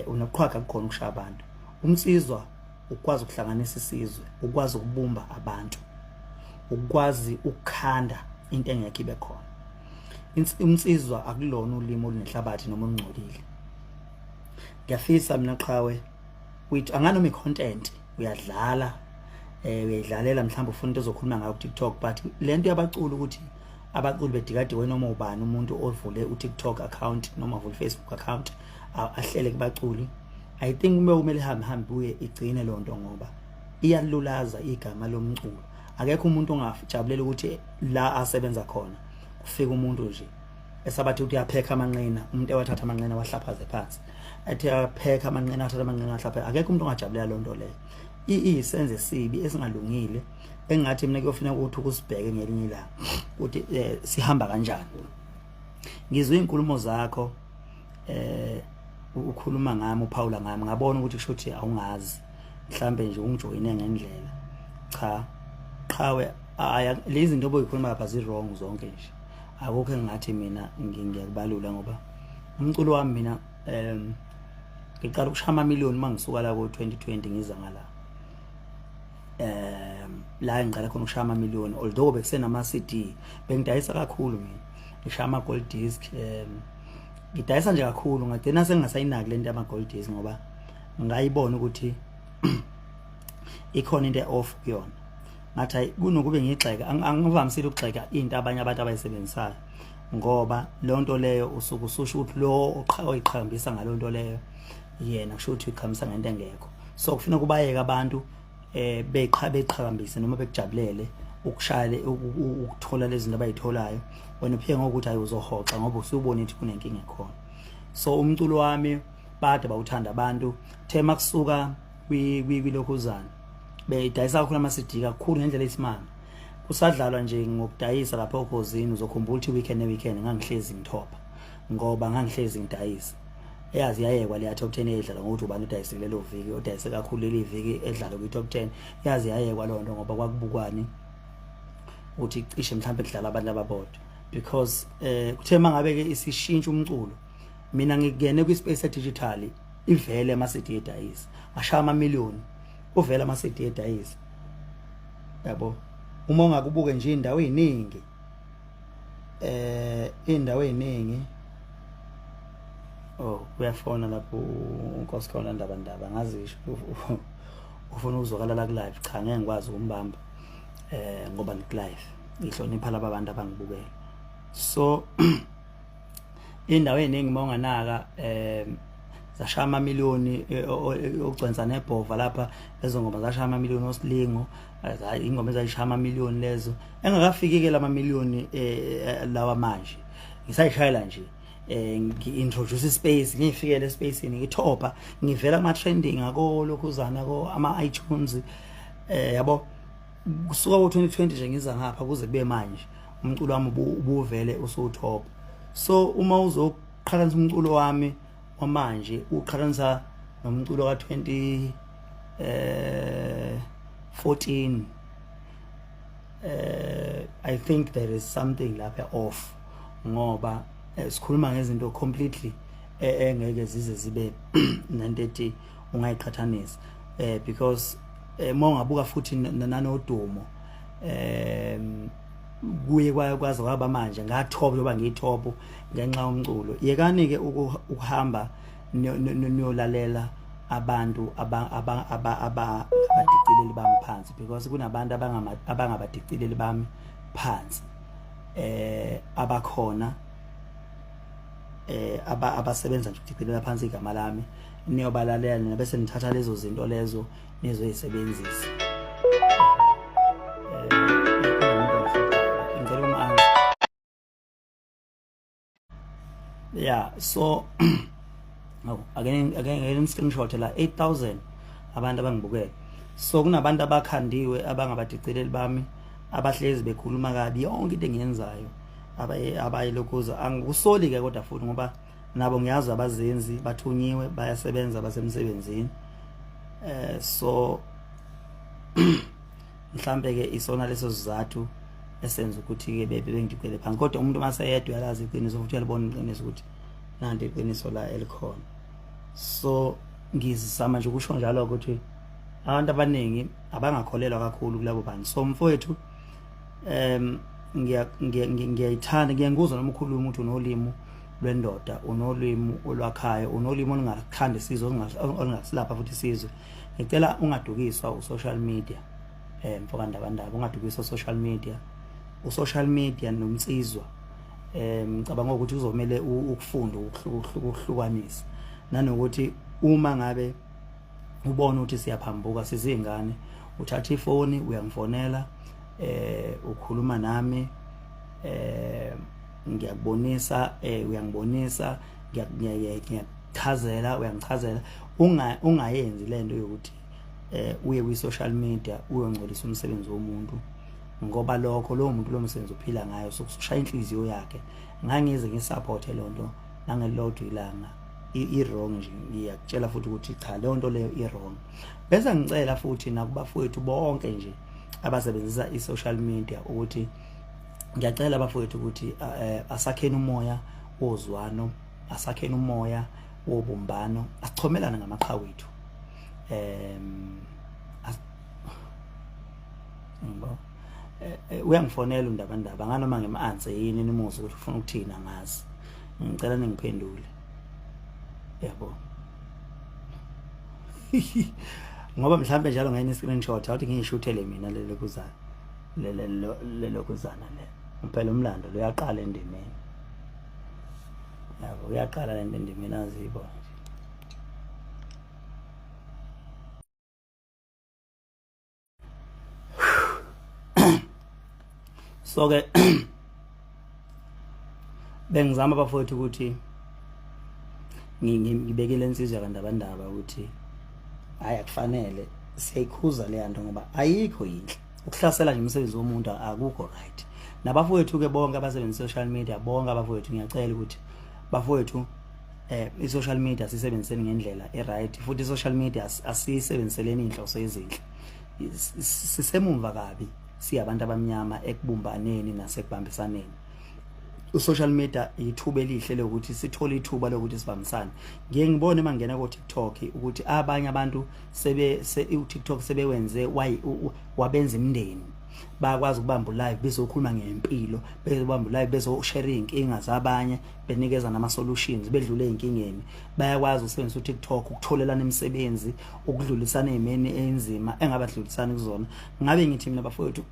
Unobuqhwaga akukhona ukushaya abantu. Umsizwa ukwazi ukuhlanganisa isizwe, ukwazi ukubumba abantu, ukwazi ukukhanda into engekho ibe khona. Umsizwa akulona ulimi olunehlabathi noma olungcolile. Ngiyafisa mina Qhawe with anganoma icontent uyadlala, uyidlalela mhlawumbe ufuna into ozokhuluma ngayo ku TikTok, but lento yabaculi ukuthi abaculi bedikade noma ubani umuntu ovule u TikTok account noma uvule Facebook account ahlele kubaculi, I think kumele hambe uye igcine lonto ngoba iyalulaza igama lomculo. Akekho umuntu ongajabulela ukuthi la asebenza khona kufika umuntu nje esabathi uthi uyapheka amanqina, umuntu ewathatha amanqina wahlaphaze phansi, athi uyapheka amanqina athatha amanqina wahlaphaze. Akekho umuntu ongajabulela lonto leyo. Isenze sibi esingalungile engathi mina kuyofuna ukuthi ukusibheke ngelinye ilanga ukuthi sihamba kanjani. Ngizwe inkulumo zakho ukhuluma ngami, uPaula ngami, ngabona ukuthi kusho ukuthi awungazi, mhlambe nje ungijoyine ngendlela. Cha Qhawe, lezi zinto obuyikhuluma lapha zi-wrong zonke nje. Akukho engathi mina ngiyakubalula ngoba umculo wami mina ngiqala ukushaya amamiliyoni mangisuka la ku-2020 ngiza ngala. La ngiqala khona ukushaya amamiliyoni, although bekusenama CD bengidayisa kakhulu mina, ngishaya ama gold disc, ngidayisa nje kakhulu. Ngagcina sengingasayinaki lento yama gold disc ngoba ngayibona ukuthi ikhona into off kuyona. Ngathi kunokube ngixeka, angivamisile ukugxeka into abanye abantu abayisebenzisayo ngoba lonto leyo usuku ususho ukuthi lo oyiqhakambisa ngalonto leyo yena kusho ukuthi uyiqhakambisa ngento engekho. So kufanele kubayeke abantu beqhakambise noma bekujabulele ukushayele ukuthola lezi zinto abayitholayo, wena uphike ngokuthi ayizohoxa ngoba usubona ukuthi kunenkinga ekhona. So umculo wami bade bawuthanda abantu, thema kusuka kwilokhuzana bedayisa kakhulu ama-CD kakhulu ngendlela esimanga. Kusadlalwa nje ngokudayisa lapha ekhosini, uzokhumbula ukuthi weekend ngangihlezi ngithopa ngoba ngangihlezi ngidayisa. Yazi yayekwa le top 10 edlala ngokuthi ubani udayise lelo viki, udayise kakhulu leli viki edlala kwi top 10. Yazi yayekwa lonto ngoba kwakubukwani uthi cishe mhlambe kudlala abantu ababodwa, because kuthe mangabe ke isishintsha umculo, mina ngikugene kwi space digital ivele ama CD edayisa ashaya amamiliyoni, uvela ama CD edayisa, yabo. Uma ungakubuke nje indawo eziningi, indawo eziningi. Uyafona lapho uNkosikhona ndaba ngazisho ufuna ukuzokala la ku live. Cha, ngeke ngikwazi ukumbamba ngoba ngi live ngihlonipha laba abantu abangibukela. So indawo eziningi monganaka zashaya amamiliyoni okugcwenza nebhova lapha, lezo ngoma zashaya amamiliyoni osilingo, ingoma ezayishaya amamiliyoni lezo engakafiki ke la mamiliyoni lawa manje ngisayishayela nje. ngi-introduce ispace ngiyifikele espaceni ngithopa ngivela ama-trending ako lokhuzana ko ama-iTunes yabo kusuka ngo-2020 nje ngiza ngapha kuze kube manje umculo wami ubuvele usutop. So uma uzoqhathanisa umculo wami wamanje uqhathanisa nomculo ka-2014 I think there is something lapha off ngoba sikhuluma ngezinto completely engeke zize zibe nantethi ungayiqhathanisa because mongabuka futhi nanodumo kuye kwaze kwaba manje ngathoba loba ngiyithobo ngenxa yomculo. Yekani ke ukuhamba niyolalela abantu abadicileli bami phansi because kunabantu abangabadicileli bami phansi abakhona abasebenza nje ukudicilela phansi igama lami niyobalalela bese nithatha lezo zinto lezo nizoyisebenzisa. Yeah, so again screenshot la 8,000 abantu abangibukela. So kunabantu abakhandiwe abangabadicileli bami abahlezi bekhuluma kabi yonke into engiyenzayo abayilokuza angikusoli ke kodwa futhi ngoba nabo ngiyazi abazenzi bathunyiwe bayasebenza basemsebenzini so mhlambe ke isona leso sizathu esenza ukuthi ke bengidicele phansi kodwa umuntu maseyedwa yalazi iqiniso futhi uyalibona iqiniso ukuthi nanti iqiniso la elikhona. So ngizama nje ukusho njalo ukuthi abantu abaningi abangakholelwa kakhulu kulabo bantu. So mfowethu ngiyayithanda ngiyanguzwa noma ukhuluma umuntu unolimo lwendoda unolimo olwakhayo unolimo olungakhanda isizwe olungasilapha futhi isizwe. Ngicela ungadukiswa usocial media mfokandabandaba ungadukiswa social media usocial media nomsizwa ngicabanga ukuthi uzomela ukufunda ukuhlukanisa nanokuthi uma ngabe ubona ukuthi siyaphambuka sizingane uthatha ifoni uyangifonela ukhuluma nami ngiyakubonisa uyangibonisa ngiyachazela uyangichazela ungayenzi lento yokuthi uye kwi social media uyongcolisa umsebenzi womuntu ngoba lokho lo muntu lo msebenzi uphila ngayo sokushaya inhliziyo yakhe. Ngangize ngisupport lonto nangelodwa ilanga i-wrong nje ngiyakutshela futhi ukuthi cha leyo nto leyo i-wrong. Bese ngicela futhi nakubafowethu bonke nje abasebenzisa i-social media ukuthi ngiyacela abafowethu ukuthi asakheni umoya wozwano asakheni umoya wobumbano asichomelana ngamaqhawethu uyangifonela undabandaba nganoma ngima-answer yini nimuze ukuthi ufuna ukuthina ngazi ngicela ningiphendule yabo ngoba mhlambe njalo ngayini screenshot awuthi ngiyishuthele mina lelokuzana le phela umlando luyaqala endimeni yabo uyaqala le ndimeni azibo. So ke bengizama abafowethu ukuthi ngibekele insizwa kandabandaba ukuthi hayi akufanele siyayikhuza le nto ngoba ayikho yinhle ukuhlasela nje umsebenzi womuntu akukho right. Nabafowethu ke bonke abasebenzisa social media bonke abafowethu ngiyacela ukuthi bafowethu i-social media sisebenziseni ngendlela e-right futhi i-social media asiyisebenziseleni inhloso ezinhle. Sisemumva kabi siyabantu abamnyama ekubumbaneni nasekubambisaneni. U-social media ithuba elihle lokuthi sithole ithuba lokuthi sibambisane. Ngiye ngibone mangena ku TikTok ukuthi abanye abantu u-TikTok sebewenze wabenza imndeni bakwazi ukubamba live bezokhuluma ngempilo bezobamba live bezoshare inkinga zabanye benikeza nama solutions bedlule inkingeni bayakwazi ukusebenzisa uTikTok ukutholelana imisebenzi ukudlulisana ezimeni enzima engabadlulisana kuzona. Ngabe ngithi mina bafowethu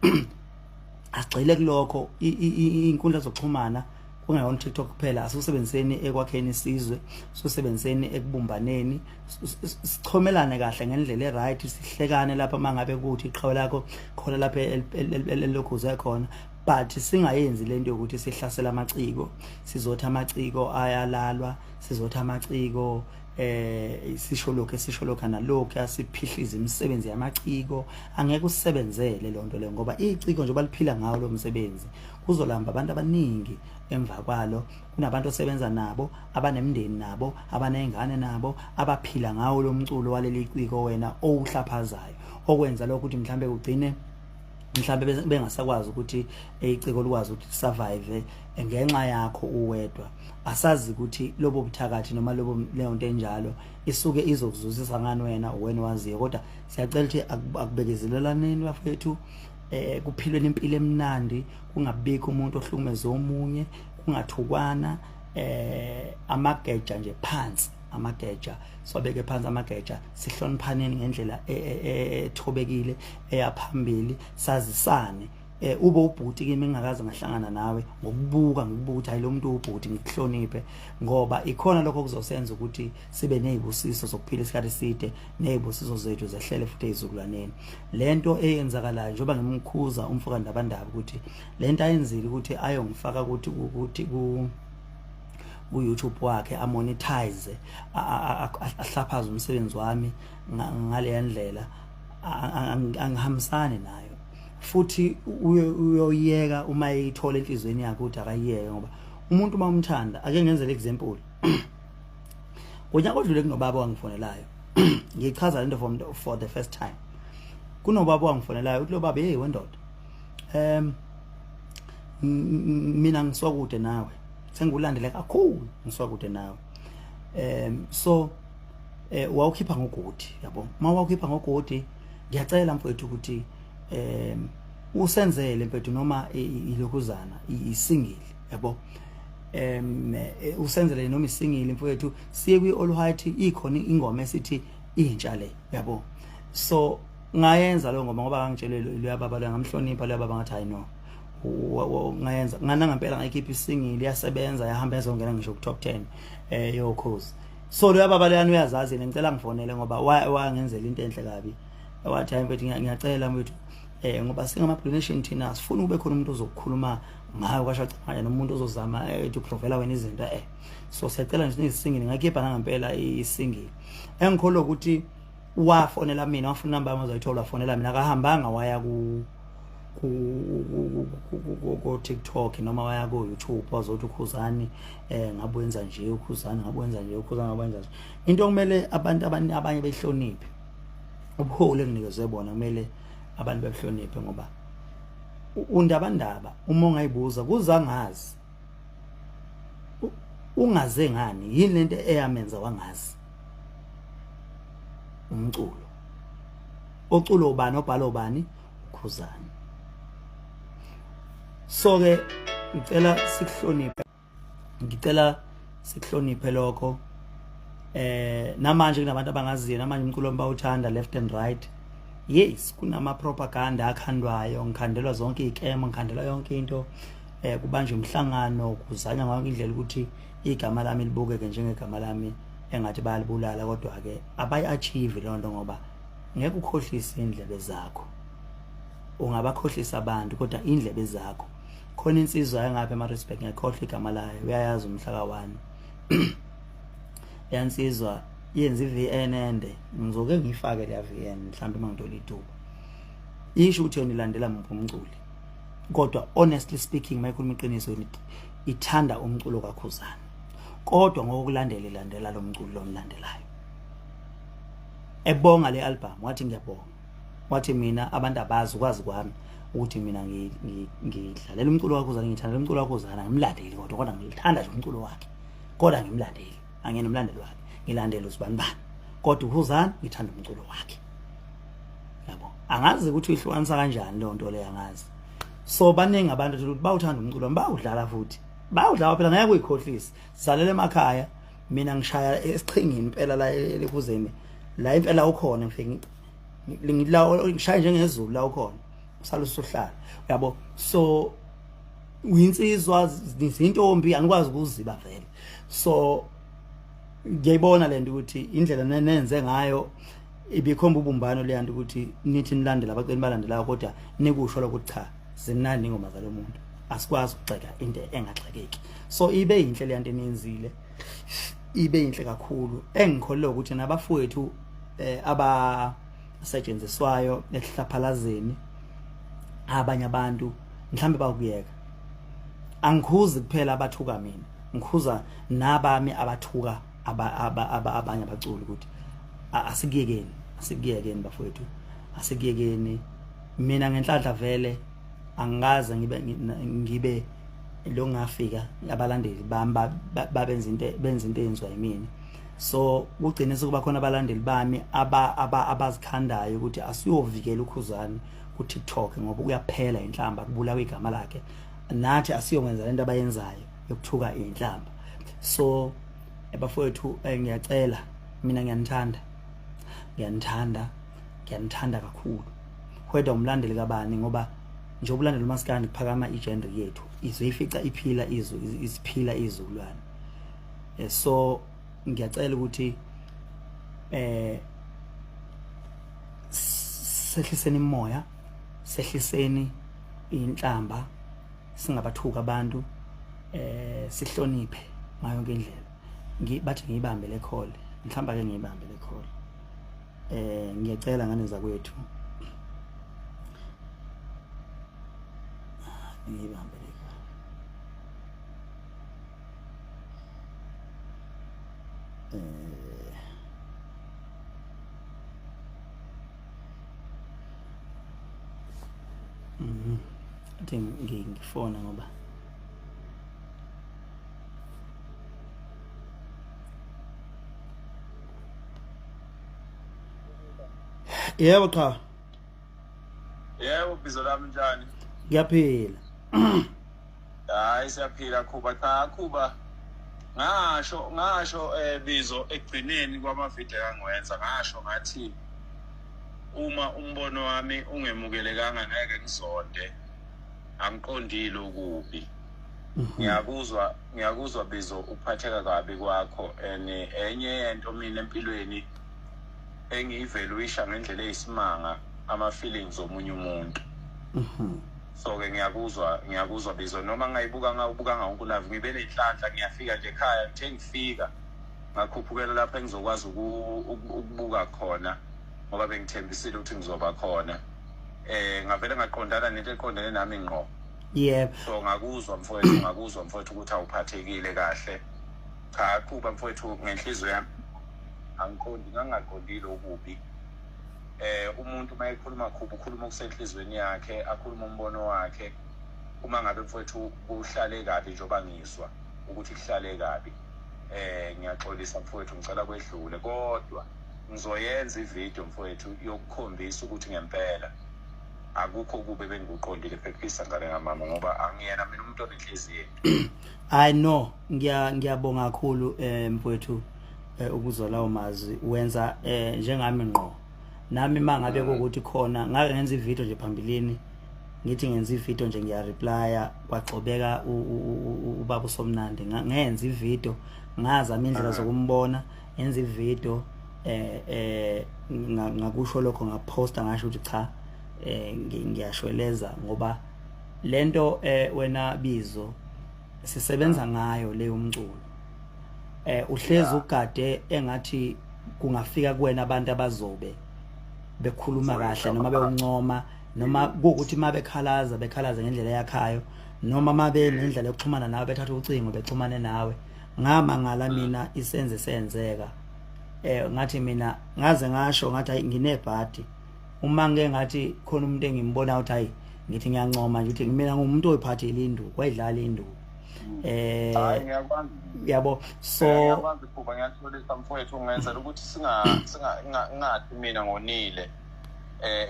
agcile kulokho inkundla zokuxhumana kungayona TikTok kuphela asusebenziseni ekwakheni isizwe susebenziseni ekubumbaneni sichomelane kahle ngendlela e-right sihlekane lapha mangabe kuthi iqhawe lakho khona lapha elokhuze khona but singayenzi lento ukuthi sihlasela amaciko sizothi amaciko ayalalwa sizothi amaciko sisho lokho nalokho asiphihliza imisebenzi yamaciko angeke usebenzele lonto le ngoba iciko nje baliphila ngawo lo msebenzi kuzolamba abantu abaningi emva kwalo kunabantu osebenza nabo abanemndeni nabo abanezingane nabo abaphila ngawo lo mculo waleli ciko wena owuhlaphazayo okwenza lokho ukuthi mhlambe ugcine mhlambe bengasakwazi ukuthi iciko likwazi ukuthi survive ngenxa yakho uwedwa asazi ukuthi lobo buthakathi noma lobo leyo nto enjalo isuke izokuzuzisa ngani wena waziyo kodwa siyacela ukuthi akubekezelelane bafethu kuphilweni impilo emnandi kungabikho umuntu ohlukumeza omunye kungathukwana amageja nje phansi amageja sobeke phansi amageja sihloniphaneni ngendlela ethobekile eyaphambili sazisane ube ubhuti kimi ngingakaze ngahlangana nawe ngokubuka ukuthi hayi lo muntu ubhuti ngikuhloniphe ngoba ikhona lokho kuzosenza ukuthi sibe nezibusiso zokuphila isikhathi eside nezibusiso zethu zehlele futhi ezizukulwaneni lento eyenzakalayo njoba ngimkhuza umfoka ndabandaba ukuthi lento ayenzile ukuthi ayongifaka ukuthi ku-YouTube wakhe amonetize ahlaphaza umsebenzi wami ngale ndlela angihambisani nayo futhi uyoyeka uma eyithola enhlizweni yakhe ukuthi akayiyeke ngoba umuntu uma umthanda ake ngenzele example ngonyaka odlule kunobaba wangifonelayo ngichaza lento for the first time kunobaba wangifonelayo uthi lo baba hey wendoda mina ngiswakude nawe sengulandele kakhulu ngiswakude nawe so wawukhipha ngogodi yabo mawukhipha ngogodi ngiyacela mfowethu ukuthi usenzele mfethu noma ilokuzana isingile yabo usenzele noma isingile mfethu siye kwi All White ikhona ingoma esithi intsha le yabo so ngayenza lo ngoma ngoba ngangitshele lo baba lo ngamhlonipha lo baba ngathi hayi no ngayenza ngana ngempela ngayikhipha isingile yasebenza yahamba ezongena ngisho ku top 10 yokhozi so lo baba leyani uyazazi ngicela ngifonele ngoba wangenzela into enhle kabi wathi hayi mfethu ngiyacela mfethu ngoba singama donation thina sifuna ube khona umuntu ozokukhuluma ngayo kwashaqanya nomuntu ozozama to provela wena izinto so siyacela nje isingile ngakhipha ngempela isingile engikholwa ukuthi wafonela mina wafuna number amazayithola wafonela mina akahambanga waya ku TikTok noma waya ku YouTube wazothi ukhuzani ngabwenza nje ukhuzani ngabwenza nje ukhuzani ngabwenza nje into kumele abantu abanye behloniphe ubuholi enginikezwe bona kumele abantu behloniphe ngoba undabandaba uma ungayibuza kuzangazi ungaze ngani yini lento eyamenza wangazi umculo oculo ubani obhala ubani ukhuzani so ke ngicela sihloniphe lokho namanje kunabantu abangaziyo namanje umculo mbawuthanda left and right yes kunama propaganda akhandwayo ngikhandelwa zonke izikema ngikhandelwa yonke into kubanje umhlangano kuzanya ngayo indlela ukuthi igama lami libukeke njengegama lami engathi bayalibulala kodwa ke abayi achieve lonto ngoba ngeke ukhohlise indlebe zakho ungabakhohlisa abantu kodwa indlebe zakho khona insizwa engapha ema respect ngekhohle igama layo uyayazi umhlaka wani yansizwa yenza iVN ende ngizoke ngifake le VN mhlawumbe mangithola ithuba isho ukuthi yona ilandela umculi kodwa honestly speaking mayikhuluma iqiniso ithanda umculo kakhuzana kodwa ngokulandela lo mculo lomlandelayo ebonga le album wathi ngiyabonga wathi mina abantu abazi ukwazi kwami ukuthi mina ngidlalela umculo kakhuzana ngithanda umculo kakhuzana ngimlandeli kodwa ngilithanda nje umculo wakhe kodwa ngimlandeli angena umlandeli wakhe ngilandela usibanibani kodwa ukhuzana ngithanda umculo wakhe yabo angazi ukuthi uyihlukanisa kanjani le nto le angazi so baningi abantu ukuthi bawuthanda umculo bawudlala futhi bawudlala phela ngeke uyikhohlise sizalela emakhaya mina ngishaya esichingini impela la elikuzeni la impela ukhona ngifike ngishaya njengezulu la ukhona usala usuhlala yabo so uyinsizwa izintombi angikwazi ukuziba vele so ngiyibona lento ukuthi indlela nenenze ngayo ibikhomba ubumbano leyanto ukuthi nithi nilandela abaceli balandelayo kodwa nikusho ukuthi cha zimnandi ingoma zalomuntu asikwazi ukugxeka into engaxakeki so ibe inhle le nto enenzile ibe inhle kakhulu engikholwa ukuthi nabafowethu aba setshenziswayo ehlaphalazeni abanye abantu mhlambe bakuyeka angikhuzi kuphela abathuka mina ngikhuza nabami abathuka abanye abaculi ukuthi asikiyekeni bafowethu asikiyekeni mina ngenhlanhla vele angaze ngibe lo ngafika abalandeli bami benza into eyenziwa yimini so kugcine sekuba khona abalandeli bami abazikhandayo ukuthi asiyovikela ukhuzani ku TikTok ngoba kuyaphela inhlamba kubulawa igama lakhe nathi asiyongenza lento abayenzayo yokuthuka inhlamba so bafowethu ngiyacela mina ngiyanithanda kakhulu whether umlandeli kabani ngoba nje ubulandeli uMaskandi kuphakama igender yethu izoyifica iphila isiphila izukulwane so ngiyacela ukuthi sehliseni imoya sehliseni inhlamba singabathuka abantu sihloniphe ngayo yonke indlela bathi ngiyibambe le call mhlamba ke ngiyibambe le call ngiyacela ngane zakwethu ngiyibambe le call athi ngifona ngoba yebo cha yebo bizo lami njani ngiyaphila hayi siyaphila Khuba cha Khuba ngasho bizo egcineni kwamavideo engwenza ngasho ngathi uma umbono wami ungemukelekanga ngeke ngisonde angiqondile ukubi ngiyakuzwa bizo ukuphatheka kabi kwakho enye yento mina empilweni engiyivaluisha ngendlela eyisimanga ama feelings omunye umuntu so ke ngiyakuzwa bizo noma ngayibuka ngawunkulavu ngibe nenhlanhla ngiyafika nje ekhaya ngithe ngifika ngakhuphukela lapha engizokwazi ukubuka khona ngoba bengithembisile ukuthi ngizoba khona ngavele ngaqondana nento eqondene nami ngqo yebo so ngakuzwa mfowethu ukuthi awuphathekile kahle cha Khuba mfowethu ngenhliziyo yami ngangaqondile ukubi umuntu mayekhuluma Khuba ukhuluma okusenhlizweni yakhe akhuluma umbono wakhe uma ngabe mfowethu kuhlale kabi njoba ngizwa ukuthi kuhlale kabi ngiyaxolisa mfowethu ngicela kwedlule kodwa ngizoyenza ivideo mfowethu yokukhombisa ukuthi ngempela akukho kube bengikuqondile phephisa ngale ngamama ngoba angiyena mina umuntu onenhliziyo I know ngiyabonga kakhulu mfowethu ukuzwa lawo mazwi wenza njengami ngqo nami mangabe ukuthi khona ngake ngenza ivideo nje phambilini ngithi ngenza ivideo nje ngiya replya kwaxobeka ubaba uSomnandi ngenza ivideo ngazama indlela zokumbona yenza ivideo ngakusho lokho ngaposta ngasho ukuthi cha ngiyashweleza ngoba lento wena bizo sisebenza ngayo leyo umculo uhlezi ugade engathi kungafika kuwena abantu abazobe bekhuluma kahle noma bewuncoma noma ukuthi mabekhalaza ngendlela yakhayo noma mabe nendlela yokuxhumana nawe bethatha ucingo bexhumane nawe ngamangala mina isenze senzeka ngathi mina ngaze ngasho ngathi nginebhadi uma ngeke ngathi khona umuntu engimbona ukuthi hayi ngithi ngiyancoma nje ukuthi mina ngumuntu oyiphathele induku wayidlala induku yabo so ngiyakwazi Khuba ngiyatholisa mfowethu ungenzela ukuthi singathi mina ngonile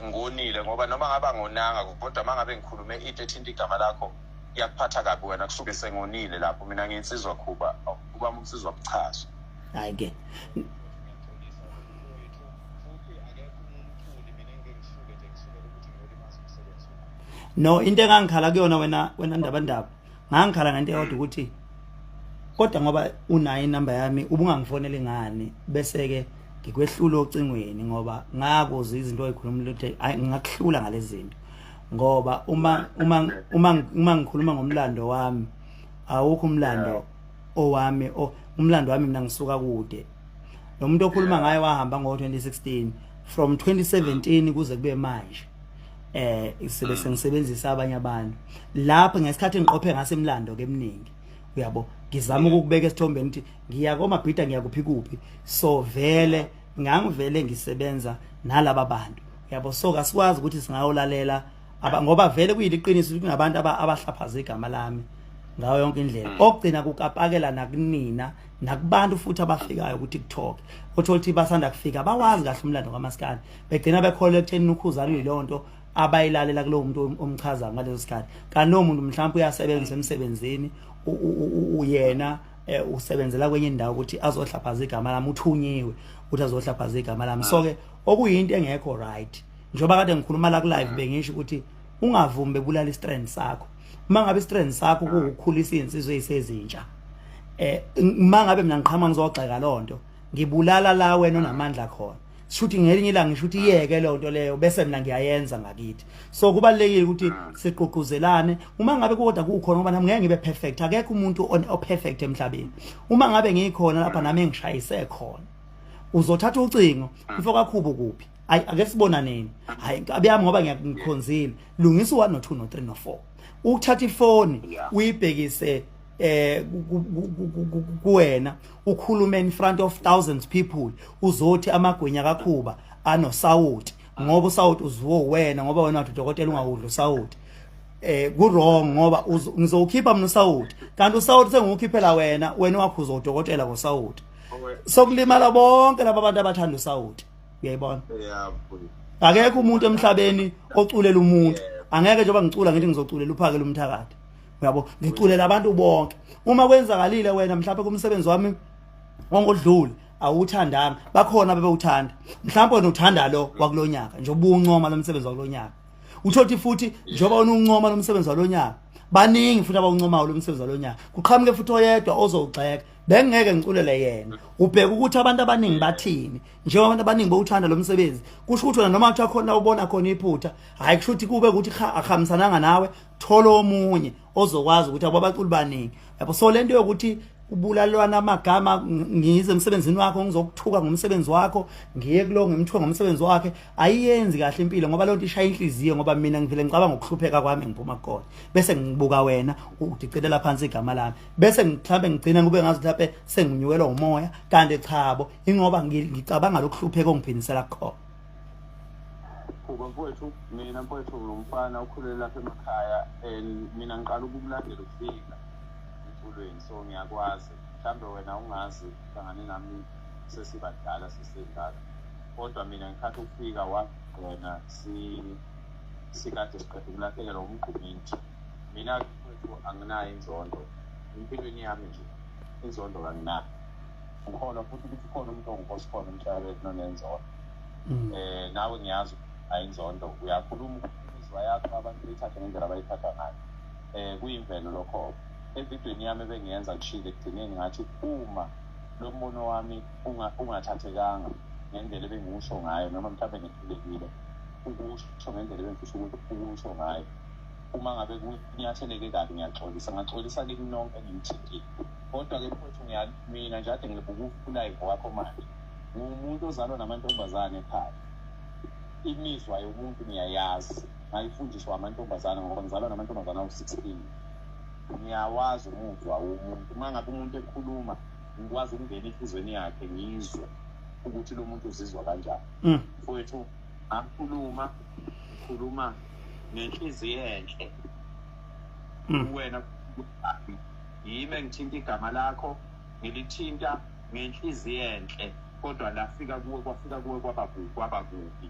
ngonile ngoba noma ngaba ngonanga kodwa mangabe ngikhulume into ethinta igama lakho iyakuphatha kabi wena kusuke sengonile lapho mina nginsizwa Khuba kuba umsizwa buchazo hayi ke no into engangikhala kuyona wena ndaba ngangikhala ngento eyodwa ukuthi kodwa ngoba unayo inamba yami ubungangifonela ngani bese ke ngikwehlula ocingweni ngoba ngakuze izinto oyikhuluma ukuthi ngingakhlula ngalezi zinto ngoba uma ngikhuluma ngomlando wami awukho umlando owami umlando wami mina ngisuka kude lo muntu okhuluma ngaye wahamba ngo2016 from 2017 kuze kube manje sengisebenzisa abanye abantu lapho ngesikhathi engiqophe ngasemlando keminingi uyabo ngizama ukubeka esithombeni ukuthi ngiya komabhida ngiyakuphi kuphi so vele ngangivele ngisebenza nalabo bantu yabo so kasikwazi ukuthi singayolalela ngoba vele kuyiliqiniso ukuthi kunabantu abahlaphaza igama lami ngayo yonke indlela okugcina kukapakela nakunina nakubantu futhi abafikayo ku TikTok othothi basanda kufika bawazi kahle umlando kaMaskandi begcina becollecteni ukhuzana yilonto abayilalela kulowo muntu omchaza ngaleso sikhathi kanti no muntu mhlawumbe uyasebenza emsebenzini uyena usebenzela kwenye indawo ukuthi azohlaphaza igama lami uthunyiwe ukuthi azohlaphaza igama lami so ke okuyinto engekho right njoba kade ngikhuluma la ku live bengisho ukuthi ungavumi bebulala istrand sakho mangabe istrand sakho ukukhulisa insizwe ezisezintsha mangabe mina ngiqhama ngizogxeka lonto ngibulala la wena onamandla khona shuthi ngelinye ilanga ngisho ukuthi yeke lonto leyo bese mina ngiyayenza ngakithi so kubalekile ukuthi siqhuquzelane uma ngabe kodwa kukhona ngoba nami ngeke ngibe perfect akekho umuntu perfect emhlabeni uma ngabe ngikhona lapha nami ngishayise khona uzothatha ucingo ufo kakhubo kuphi ake sibona nini hayi abiyami ngoba ngiyakhonzile lungisa 1 no 2 no 3 no 4 ukuthatha ifoni uyibhekise kuwena ukhuluma in front of thousands people uzothi amagwinya kakhuba anosawuti ngoba usawuti uziwo wena ngoba wena wathi udokotela ungakudla usawuti ku wrong ngoba ngizokhipha mina usawuti kanti usawuti sengukhiphela wena wakho uzodokotela ngosawuti sokulimala bonke laba bantu abathanda usawuti uyayibona akekho umuntu emhlabeni oculela umuntu angeke njengoba ngicula ngithi ngizoculela uphakela umthakathi uyabo ngiculela abantu bonke uma kwenzakalile wena mhlawumbe kumsebenzi wami ongodlule awuthandanga bakhona bebewuthanda mhlawumbe wena uthanda lo wakulonyaka njengoba uncoma lo msebenzi wakulonyaka uthothi futhi njengoba uncoma lo msebenzi walonyaka baningi futhi abawuncomayo lo msebenzi walonyaka kuqhamuke futhi oyedwa ozogxeka bengeke ngiculele yena ubheka ukuthi abantu abaningi bathini njengoba abantu abaningi bowuthanda lo msebenzi kusho ukuthi wena noma uthatha khona ubona khona iphutha hayi kusho ukuthi kube ukuthi akhamsananga nawe thola omunye ozokwazi ukuthi ababaculi baningi yabo so lento yokuthi ubulalwana amagama ngize emsebenzini wakho ngizokuthuka ngomsebenzi wakho ngiye kulo ngimthuka ngomsebenzi wakhe ayiyenzi kahle impilo ngoba lonto ishaya inhliziyo ngoba mina ngivele ngicabanga ngokuhlupheka kwami ngiphuma khona bese ngibuka wena udicelela phansi igama lami bese mhlambe ngigcina kube ngazi laphe senginyukelwa umoya kanti chabo ingoba ngicabanga lokuhlupheka ongiphindisela khona kuba mfowethu mina mfowethu ngumfana ukhulela lapha emakhaya mina ngiqala ukukulandela ukufika so ngiyakwazi mhlambe wena ungazi hlangane nami sesibadala sesendala kodwa mina ngikhathi ukufika wena sikade siqeda ukulahlekelwa umqhuminti mina mfowethu anginayo inzondo empilweni yami nje inzondo anginayo ngikholwa futhi ukuthi khona umuntu ongikosikhona umhlabeni nonenzondo nawe ngiyazi ayinzondo uyakhuluma imizwa yakho abantu bethatha ngendlela abayithatha ngayo kuyimvelo lokho evidweni yami bengiyenza kushile ekugcineni ngathi uma lo mbono wami ungathathekanga ngendlela bengiwusho ngayo noma mhlawumbe ngihlulekile ukusho ngendlela bengifisa ukusho ngayo uma ngabe kunyatheleke kabi ngaxolisa kini nonke engimthintile kodwa-ke mfowethu mina nje ade ngilibukufulayi ngowakho manje ngumuntu ozalwa namantombazane ekhaya imizwa yomuntu ngiyayazi ngayifundiswa amantombazane ngoba ngizalwa namantombazane awu-16 ngiyawazi umuzwa womuntu uma ngabe umuntu ekhuluma ngikwazi ukungena enhlizweni yakhe ngizwe ukuthi lo muntu uzizwa kanjani mfowethu khuluma ngenhliziyo enhle wena yime ngithinta igama lakho ngilithinta ngenhliziyo enhle kodwa kwafika kuwe kwabakubi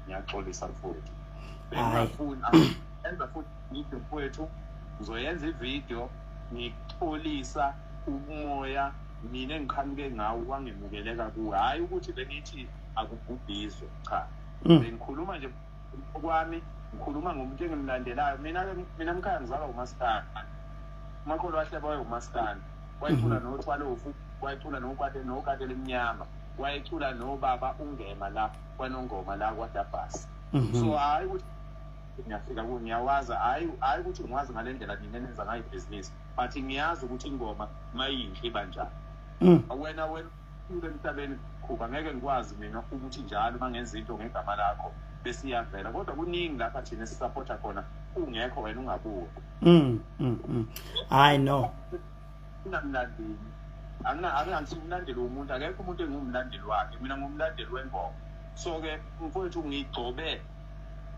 ngiyaxolisa mfowethu enza futhi ngithi mfowethu ngizoyenza ivideo ngixolisa umoya mina engikhanuke ngawo wangemukeleka kuwe hayi ukuthi bengithi akubhubhizwe cha bengikhuluma nje kwami ngikhuluma ngomuntu engimlandelayo mina mkhaya ngizalwa uMaskandi umakhulu wahleba wayeUMaskandi wayecula noThwalofu wayecula nokade lemnyama wayecula nobaba ungema la kwanongoma la kwaDabhasi so hayi ukuthi ngiyafika ku ngiyawaza hayi ukuthi ngiwazi ngalendlela nina nenza ngayo business but ngiyazi ukuthi ingoma mayinhle kanjani wena emhlabeni kuba ngeke ngikwazi mina ukuthi njalo mangenza into ngegama lakho bese iyavela kodwa kuningi lapha thina sisupporta khona ungekho wena ungabuka I know unamlandeli angithi umlandeli womuntu akekho umuntu engumlandeli wakhe mina ngumlandeli wengoma so ke mfowethu ngigcobe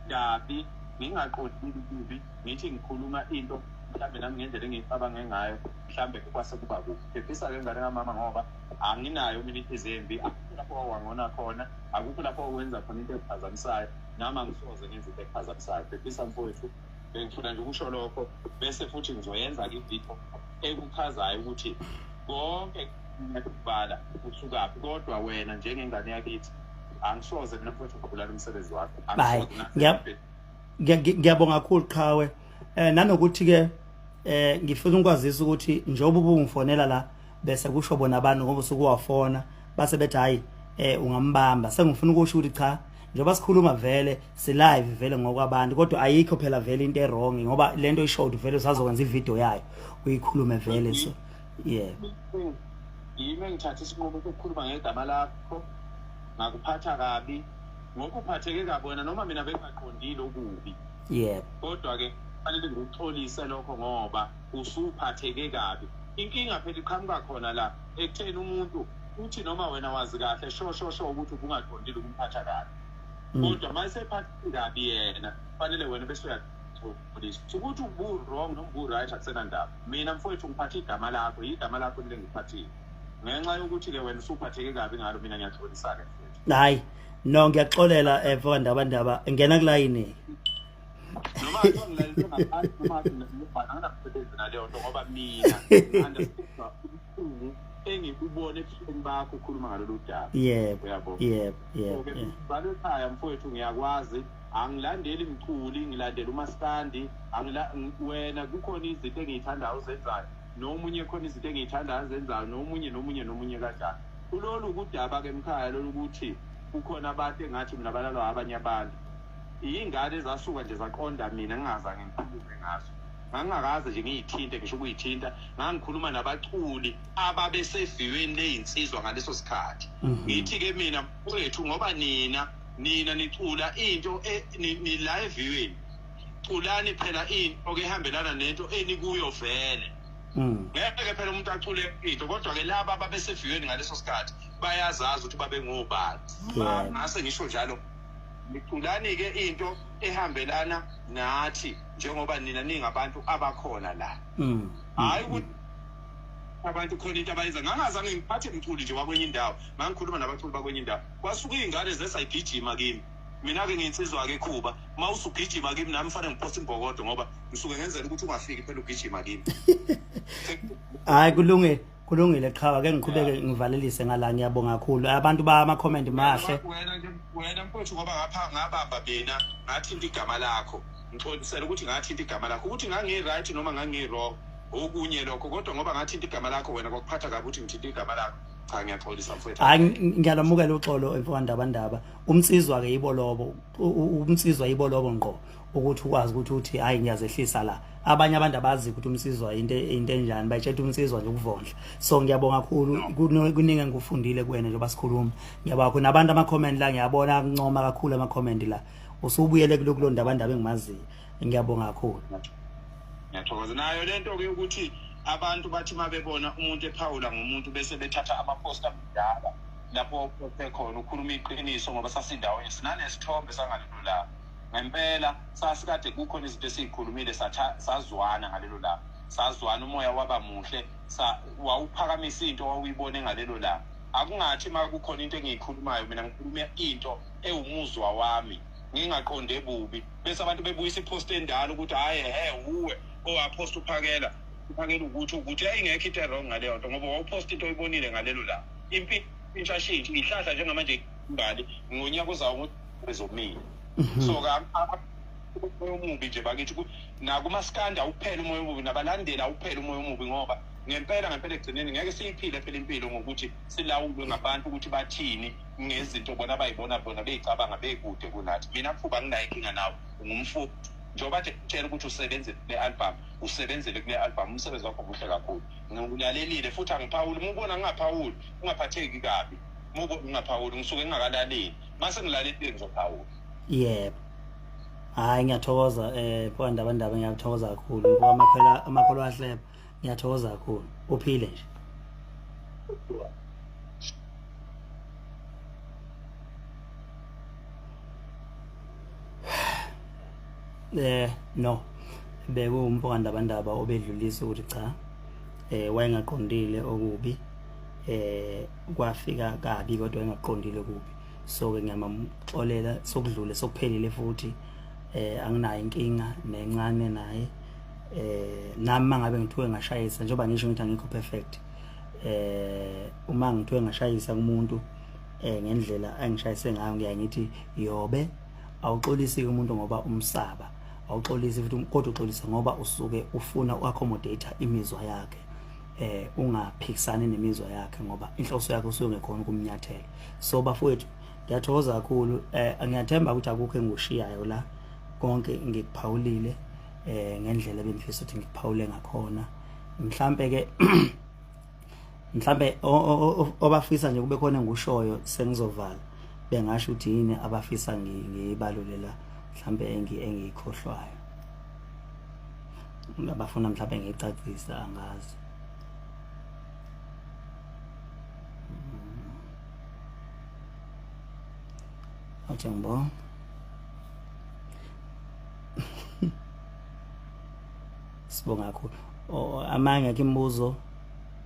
kabi ngingaqondi kubi ngithi ngikhuluma into mhlambe nami ngendlela engicabanga ngayo mhlambe kwase kuba kubi ephisa ke ngane kamama ngoba anginayo mina izembi akukho lapho wangona khona akukho lapho wenza khona into ephazamisayo nami angisoze ngenze into ephazamisayo ephisa mfowethu bengifuna nje ukusho lokho bese futhi ngizoyenza ke ivideo ekuchazayo ukuthi konke ngiyakubala usukaphi kodwa wena njengengane yakithi angisoze mina mfowethu ngibulala umsebenzi wakho ngiyabonga kakhulu Qhawe nanokuthi ke ngifuna ukwazisa ukuthi njengoba ubungifonela la bese kusho bona abantu ngoba usukuwafona base bethi hayi ungambamba sengifuna ukusho ukuthi cha njengoba sikhuluma vele si live vele ngokwabantu kodwa ayikho phela vele into wrong ngoba lento ishowed vele usazokwenza ivideo yayo uyikhulume vele so yimi ngithatha isinqumo sokukhuluma ngegama lakho ngakuphatha kabi ngokuphatheke kabi wena noma mina bengaqondile okubi kodwa ke fanele ngikuxolise lokho ngoba usuphatheke kabi inkinga phela iqhamuka khona la ekutheni umuntu uthi noma wena wazi kahle sho ukuthi ubungaqondile ukumphatha kabi kodwa mayesephatheke kabi yena fanele wena bese uyaqolisa ukuthi ubu wrong noma ubu right akusena ndaba mina mfowethu ngiphatha igama lakho lengiphathile ngenxa yokuthi ke wena usuphatheke kabi ngalo mina ngiyaxolisa ke hayi no ngiyaxolela ndaba ngena kulayini noma ngilalele ngaphansi noma nginasebenza naleyo nto ngoba mina engikubona ebuhleni bakho ukhuluma ngalolu daba yebo balekhaya mfowethu ngiyakwazi angilandeli imiculi ngilandela umaskandi wena kukhona izinto engiyithandayo uzenzayo nomunye khona izinto engiyithandayo azenzayo nomunye kanjani kulolu kudaba ke emkhaya lolu ukuthi kukhona abantu engathi mina balalwa abanye abantu ingane ezasuka nje zaqonda mina ngingazange ngikhulume ngazo ngangakaze nje ngiyithinte ngisho ukuyithinta ngangikhuluma nabaculi ababeseviweni leyinsizwa ngaleso sikhathi ngithi ke mina mfowethu ngoba nina nicula into ni live viewing culani phela into okehambelana nento enikuyo vele ngeke phela umuntu acule into kodwa ke laba ababeseviweni ngaleso sikhathi bayazazi ukuthi babe ngobani ngase ngisho njalo niculani ke into ehambelana nathi njengoba nina ningabantu abakhona la hayi ukuthi abantu khona into abayenza ngangazange ngiphathe umculi nje wakwenye indawo ngangikhuluma nabaculi bakwenye indawo kwasuka izingane zesayigijima kimi mina ke nginsizwa ke Khuba mawusugijima kimi nami fanele ngiposte imbokodo ngoba ngisuke ngenzela ukuthi ungafiki phela ugijima kimi hayi kulungile Qhawe ke ngiqhubeke ngivalelise ngala ngiyabonga kakhulu abantu ba ama comment mahle wena mfowethu ngoba ngabamba mina ngathinta igama lakho ngixolisela ukuthi ngathinta igama lakho ukuthi ngangi right noma ngangi wrong okunye lokho kodwa ngoba ngathinta igama lakho wena kwakuphatha kabi ukuthi ngithinta igama lakho cha ngiyaxolisa mfowethu hayi ngiyalamukela uxolo emfowandaba umsizwa ke ibolobo umsizwa ibolobo ngqo ukuthi ukwazi ukuthi uthi hayi ngiyazehlisa la abanye abantu abazi ukuthi umsizwa into enjani bayitshela umsizwa nje ukuvondla so ngiyabonga kakhulu kuningi ngikufundile kuwena njengoba sikhuluma ngiyabonga khona abantu ama comment la ngiyabona kuncoma kakhulu ama comment la usubuyele kulolu ndaba engimaziyo ngiyabonga kakhulu ngiyathokoza nayo lento ke ukuthi abantu bathi mabebona umuntu ephawula ngomuntu bese bethatha ama-poster amdala lapho khona ukhuluma iqiniso ngoba sasindawo sinanesithombe sangalelo la ngempela sasikade kukhona izinto esizikhulumile sazwana ngalelo la sazwana umoya waba muhle wawuphakamisa into wawuyibone ngalelo la akungathi makukhona into engiyikhulumayo mina ngikhuluma into ewumuzwa wami ngingaqonde bubi bese abantu bebuyisa ipost endala ukuthi hayi uwe owapost uphakela ukuthi ayingekho into wrong ngaleyo nto ngoba wawupost into oyibonile ngalelo la impintshashintsha ihlahla njengamanje imbali ngonyaka uzawo ngezomini so umoya omubi nje bakithi nakumaskanda awuphele umoya omubi nabalandela awuphele umoya omubi ngoba ngempela ekugcineni ngeke siyiphile phela impilo ngokuthi silawulwe ngabantu ukuthi bathini ngezinto bona abayibona bona beyicabanga bekude kunathi. Mina mfuba nginayo inkinga nawo ngumfuba njengoba nje tshela ukuthi usebenze le album usebenzele kule album umsebenzi wakho kuhle kakhulu ngikulalelile futhi angiphawuli ngibona ngingaphawuli ungaphatheki kabi muko ungaphawuli ngisuke ngingakalaleli mase ngilalelile ngizophawula. Yebo. Hayi ngiyathokoza kwandaba ngiyathokoza kakhulu ngoba amakholo ahleba ngiyathokoza kakhulu uphile nje. No bekuwumphokandaba obedlulisa ukuthi cha wayengaqondile okubi kwafika kabi kodwa engaqondile kubi. So ke ngiyamxolela sokudlule sokuphelile futhi anginayo inkinga nencane naye. Nami mangabe ngithiwe ngashayisa njengoba ngisho ngithi angikho perfect uma ngithiwe ngashayisa kumuntu ngendlela engishayise ngayo ngiyangithi yobe awuxolisi umuntu ngoba umsaba awuxolisi futhi kodwa uxolisa ngoba usuke ufuna uaccommodate imizwa yakhe ungaphikisani nemizwa yakhe ngoba inhloso yakhe usuke ngekhona ukumnyathela. So bafowethu ngiyathokoza kakhulu ngiyathemba ukuthi akukho engushiyayo la konke ngikuphawulile ngendlela bengifisa ukuthi ngikuphawule ngakhona mhlambe ke mhlambe obafisa nje kube khona engushoyo sengizovala bengasho ukuthi yini abafisa ngiyibalulela mhlambe engikhohlwayo ngabafuna mhlambe ngicacisa angazi. Athi ngibona sibonga kakhulu amanye akimbuzo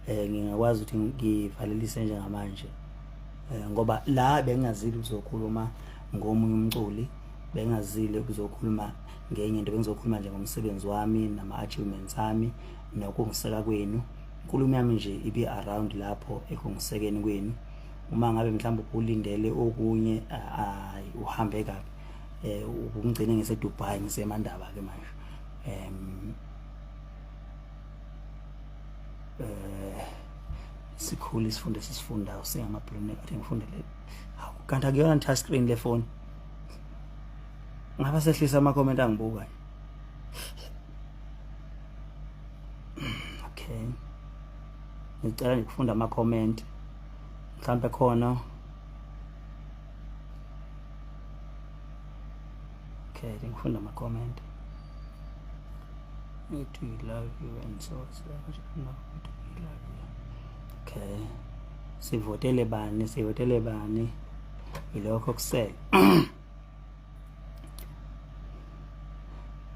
ngingakwazi ukuthi ngivalelise njengamanje ngoba la bengingazili ukuzokhuluma ngomunye umculi bengingazile ukuzokhuluma ngenye into bengizokhuluma nje ngomsebenzi wami nama achievements ami nokungiseka kwenu. Inkulumo yami nje ibe around lapho ekungisekeni kwenu. Uma ngabe mhlawumbe ulindele okunye uhambe kabi ukungcine ngiseDubai ngisemandaba ke manje sikhulu isifundo sisifundayo singamabhlune athi ngifundele kanti akuyona touch screen le phone ngaba sehlisa ama comment angibuka. Okay ngicela ngifunda ama comment mhlawumbe khona. Okay ngifunda ama comment. Me too love you and so no we love you. Okay sivotele bani ilokho kusele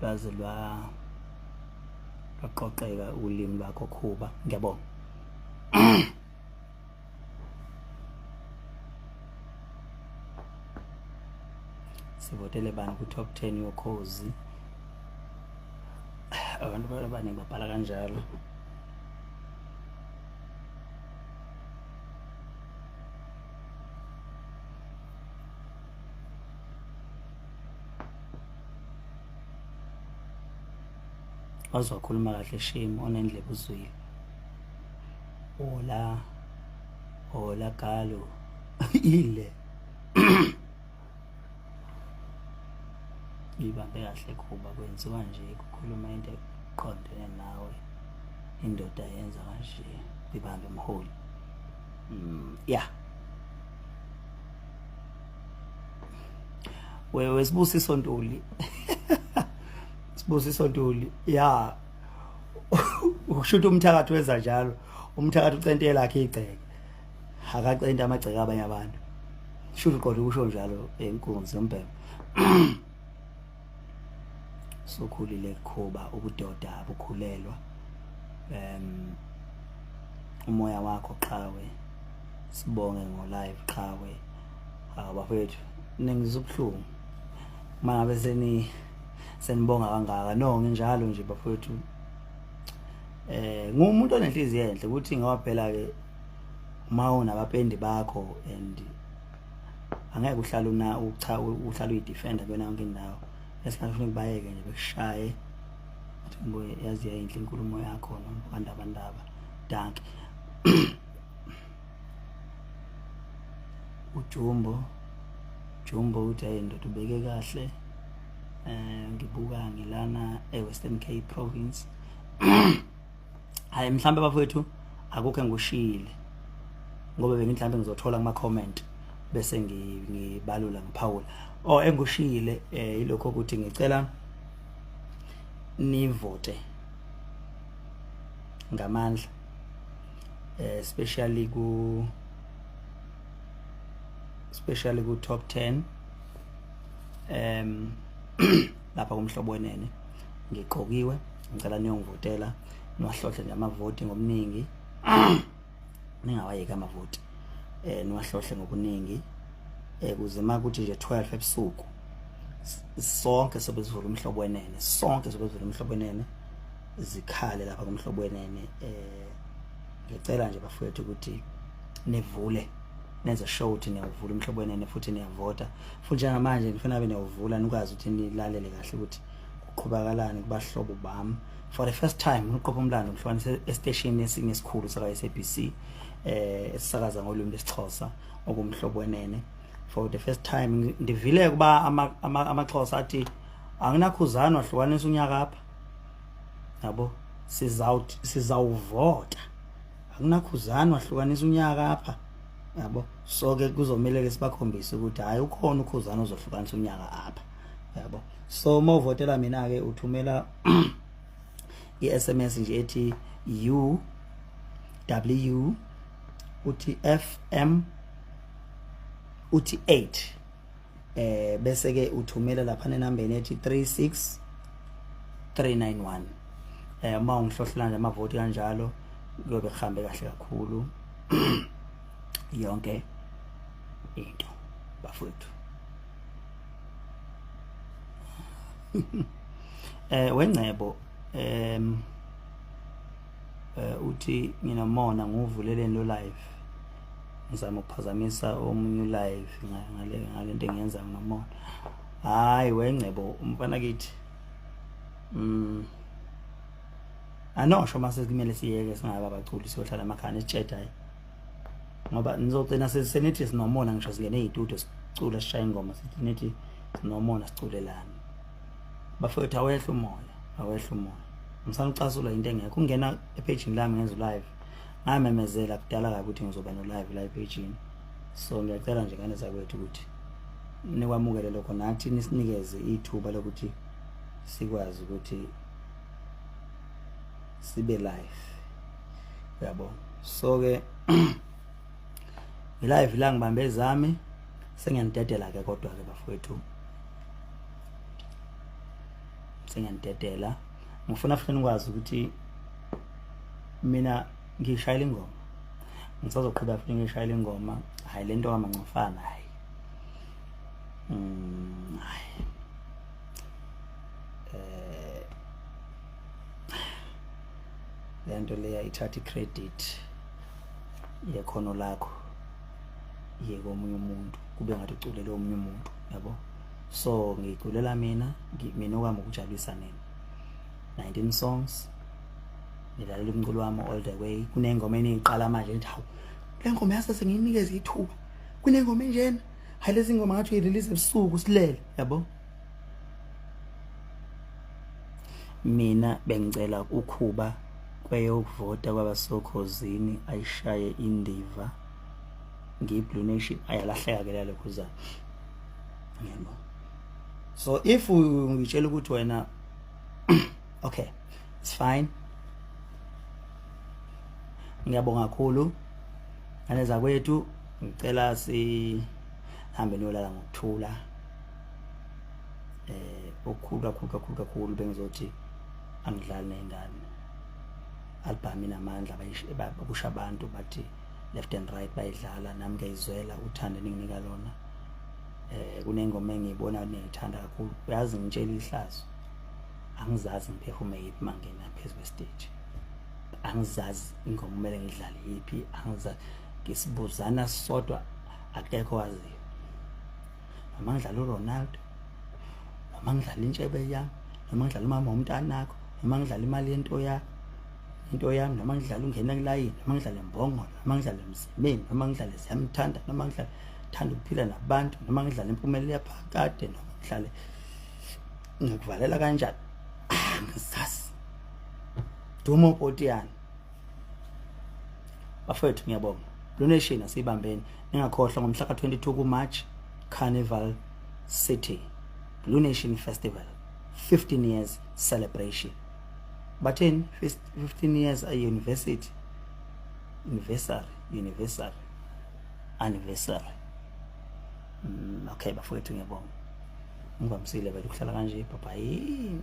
baze lwaqoqeka ulimi lwakho Khuba ngiyabonga. Sivotele bani ku top 10 yokhozi abantu abaningi babhala kanjalo. Wazokhuluma kahle shame onendlebe uzwile ola galo ile ibambe kahle Khuba kwenziwa nje ukukhuluma into eqondene nawe indoda yenza kanje ibambe umholi. Yeah wewe Sibusiso Ntuli Sibusiso Ntuli ya ukushuthi umthakathi wenza njalo umthakathi ucentela lakhe igceke akacenta amagceke abanye abantu shuthi uqonda ukusho njalo enkunzi yombhebo. Sokhulile Khuba ubudoda abukhulelwa umoya wakho Qhawe sibonge ngo live Qhawe bafethu ningizubhlungu mangabe senibonga kangaka no nginjalo nje bafethu ngumuntu onenhliziyo enhle ukuthi ngoba phela ke uma unabapendi bakho and angeke uhlala uhlala uyidefender kuyona yonke indawo esikhathi ufuna ukubayeke nje bekushaye athi mboye yazi yayinhle inkulumo yakho nokandaba Danke. Jumbo uthi ayindoda ubeke kahle. Ngibuka ngilana eWestern Cape province. Hayi mhlambe bafowethu akukho engushile. Ngoba mhlambe ngizothola kuma comment bese ngibalula ngiphawula. Engushile ilokho ukuthi ngicela nivote ngamandla. Especially ku top 10 lapha kumhlobo wenene ngiqokiwe ngicela niyongivotela niwahlohle nje amavoti ngobuningi ningawayeka amavoti niwahlohle ngobuningi kuze makuthi nje 12 ebusuku sonke sobezivula umhlobo wenene zikhale lapha kumhlobo wenene ngicela nje bafowethu ukuthi nevule nenze show ukuthi niyavula umhlobo wenene futhi niyavota futhi njengamanje ngifuna abe niyavula nikwazi ukuthi nilalele kahle ukuthi kuqhubakalani kubahlobo bami for the first time ngiqopha umlando ngihlukanise estation esinye esikhulu saka SABC esisakaza ngolimi lesiXhosa okumhlobo wenene. For the first time ndivile kuba amaXhosa athi anginakhuzana wahlukanisa unyaka apha yabo sizawuvota akunakhuzana wahlukanisa unyaka apha yabo so ke kuzomela sibakhombise ukuthi hayi ukhona ukhuzana ozohlukanisa unyaka apha yabo. So mawuvotela mina ke uthumela iSMS nje ethi UW uthi FM uthi 8 bese ke uthumela lapha nenambeni ethi 36391 uma ungihlohlela nje amavoti kanjalo kuyobe kuhambe kahle kakhulu yonke into bafowethu. Wengcebo uthi nginomona nguvuleleni lo live ngizama ukuphazamisa omunye live ngale nto engiyenza nginomona. Hayi wengcebo umfana kithi anosho mase kumele siyeke singaba abaculi siyohlala emakhaya esitsheda hayi ngoba nizogcina senithi sinomona ngisho singene ezitudio sicula sishaya ingoma sithi nithi sinomona siculelana bafowethu awehla umoya ngisanicasula into engekho ungena epage lami ngenza live ngamemezela kudala kabi ukuthi ngizoba no live page. So ngiyacela nje ngane zakwethu ukuthi nikwamukele lokho nathi nisinikeze ithuba lokuthi sikwazi ukuthi sibe live yabo. So ke live la ngibambe zami sengiyanidedela ke kodwa ke bafowethu sengiyanidedela ngifuna futhi nikwazi ukuthi mina ngishayela ingoma ngisazoqhubeka futhi ngishayela ingoma hayi lento kaMancofana hayi lento leya ithatha credit yekhono lakho yeke omunye umuntu kube ngathi uculele omunye umuntu yabo. So ngiculela mina okwami ukujabulisa nina 19 songs nilalela umculo wami all the way. Kunengoma eniqala manje ethi hawu le ngoma yase sengiyinikeza ithuba kunengoma enjena hayi lezi ngoma ngathi uyirelease ebusuku silele yabo. Mina bengicela ukhuba kweyokuvota kwabasokhosini ayishaye indiva ngiBlue Nation ayalahleka ke lale khuzana yebo. So if ngitshela ukuthi wena okay it's fine ngiyabonga kakhulu aneza kwethu ngicela sihambe niyolala ngokuthula okukhulu bengizothi angidlali nezingane album inamandla bakusha abantu bathi left and right bayidlala nami ngiyizwela uthando ninginika lona. Kunengoma engiyibona niyithanda kakhulu uyazi ngitshela ihlazo angizazi ngiphefume yipi mangena phezulu kwestage angizazi ingoma kumele ngidlale yipi angizazi ngisibuzana sodwa akekho waziyo noma ngidlala uRonaldo noma ngidlala intshebe yami noma ngidlala umama womntanakho noma ngidlala imali yento yakho into yami, noma ngidlala ungena kulayini, noma ngidlala imbongolo, noma ngidlala emzimeni, noma ngidlala siyamthanda, noma ngidlala thanda ukuphila nabantu, noma ngidlala impumelelo yaphakade, noma ngidlale ngikuvalela kanjani, ngisazi. Dumo Potiyana. Bafowethu ngiyabonga. Blue Nation asibambeni. Ningakhohlwa ngomhla ka-22 kuMarch, Carnival City, Blue Nation Festival, 15 years celebration. But in 15 years a university, anniversary. Okay, bafowethu ngiyabonga. Ngivamisile vele ukuhlala kanje, bye bye.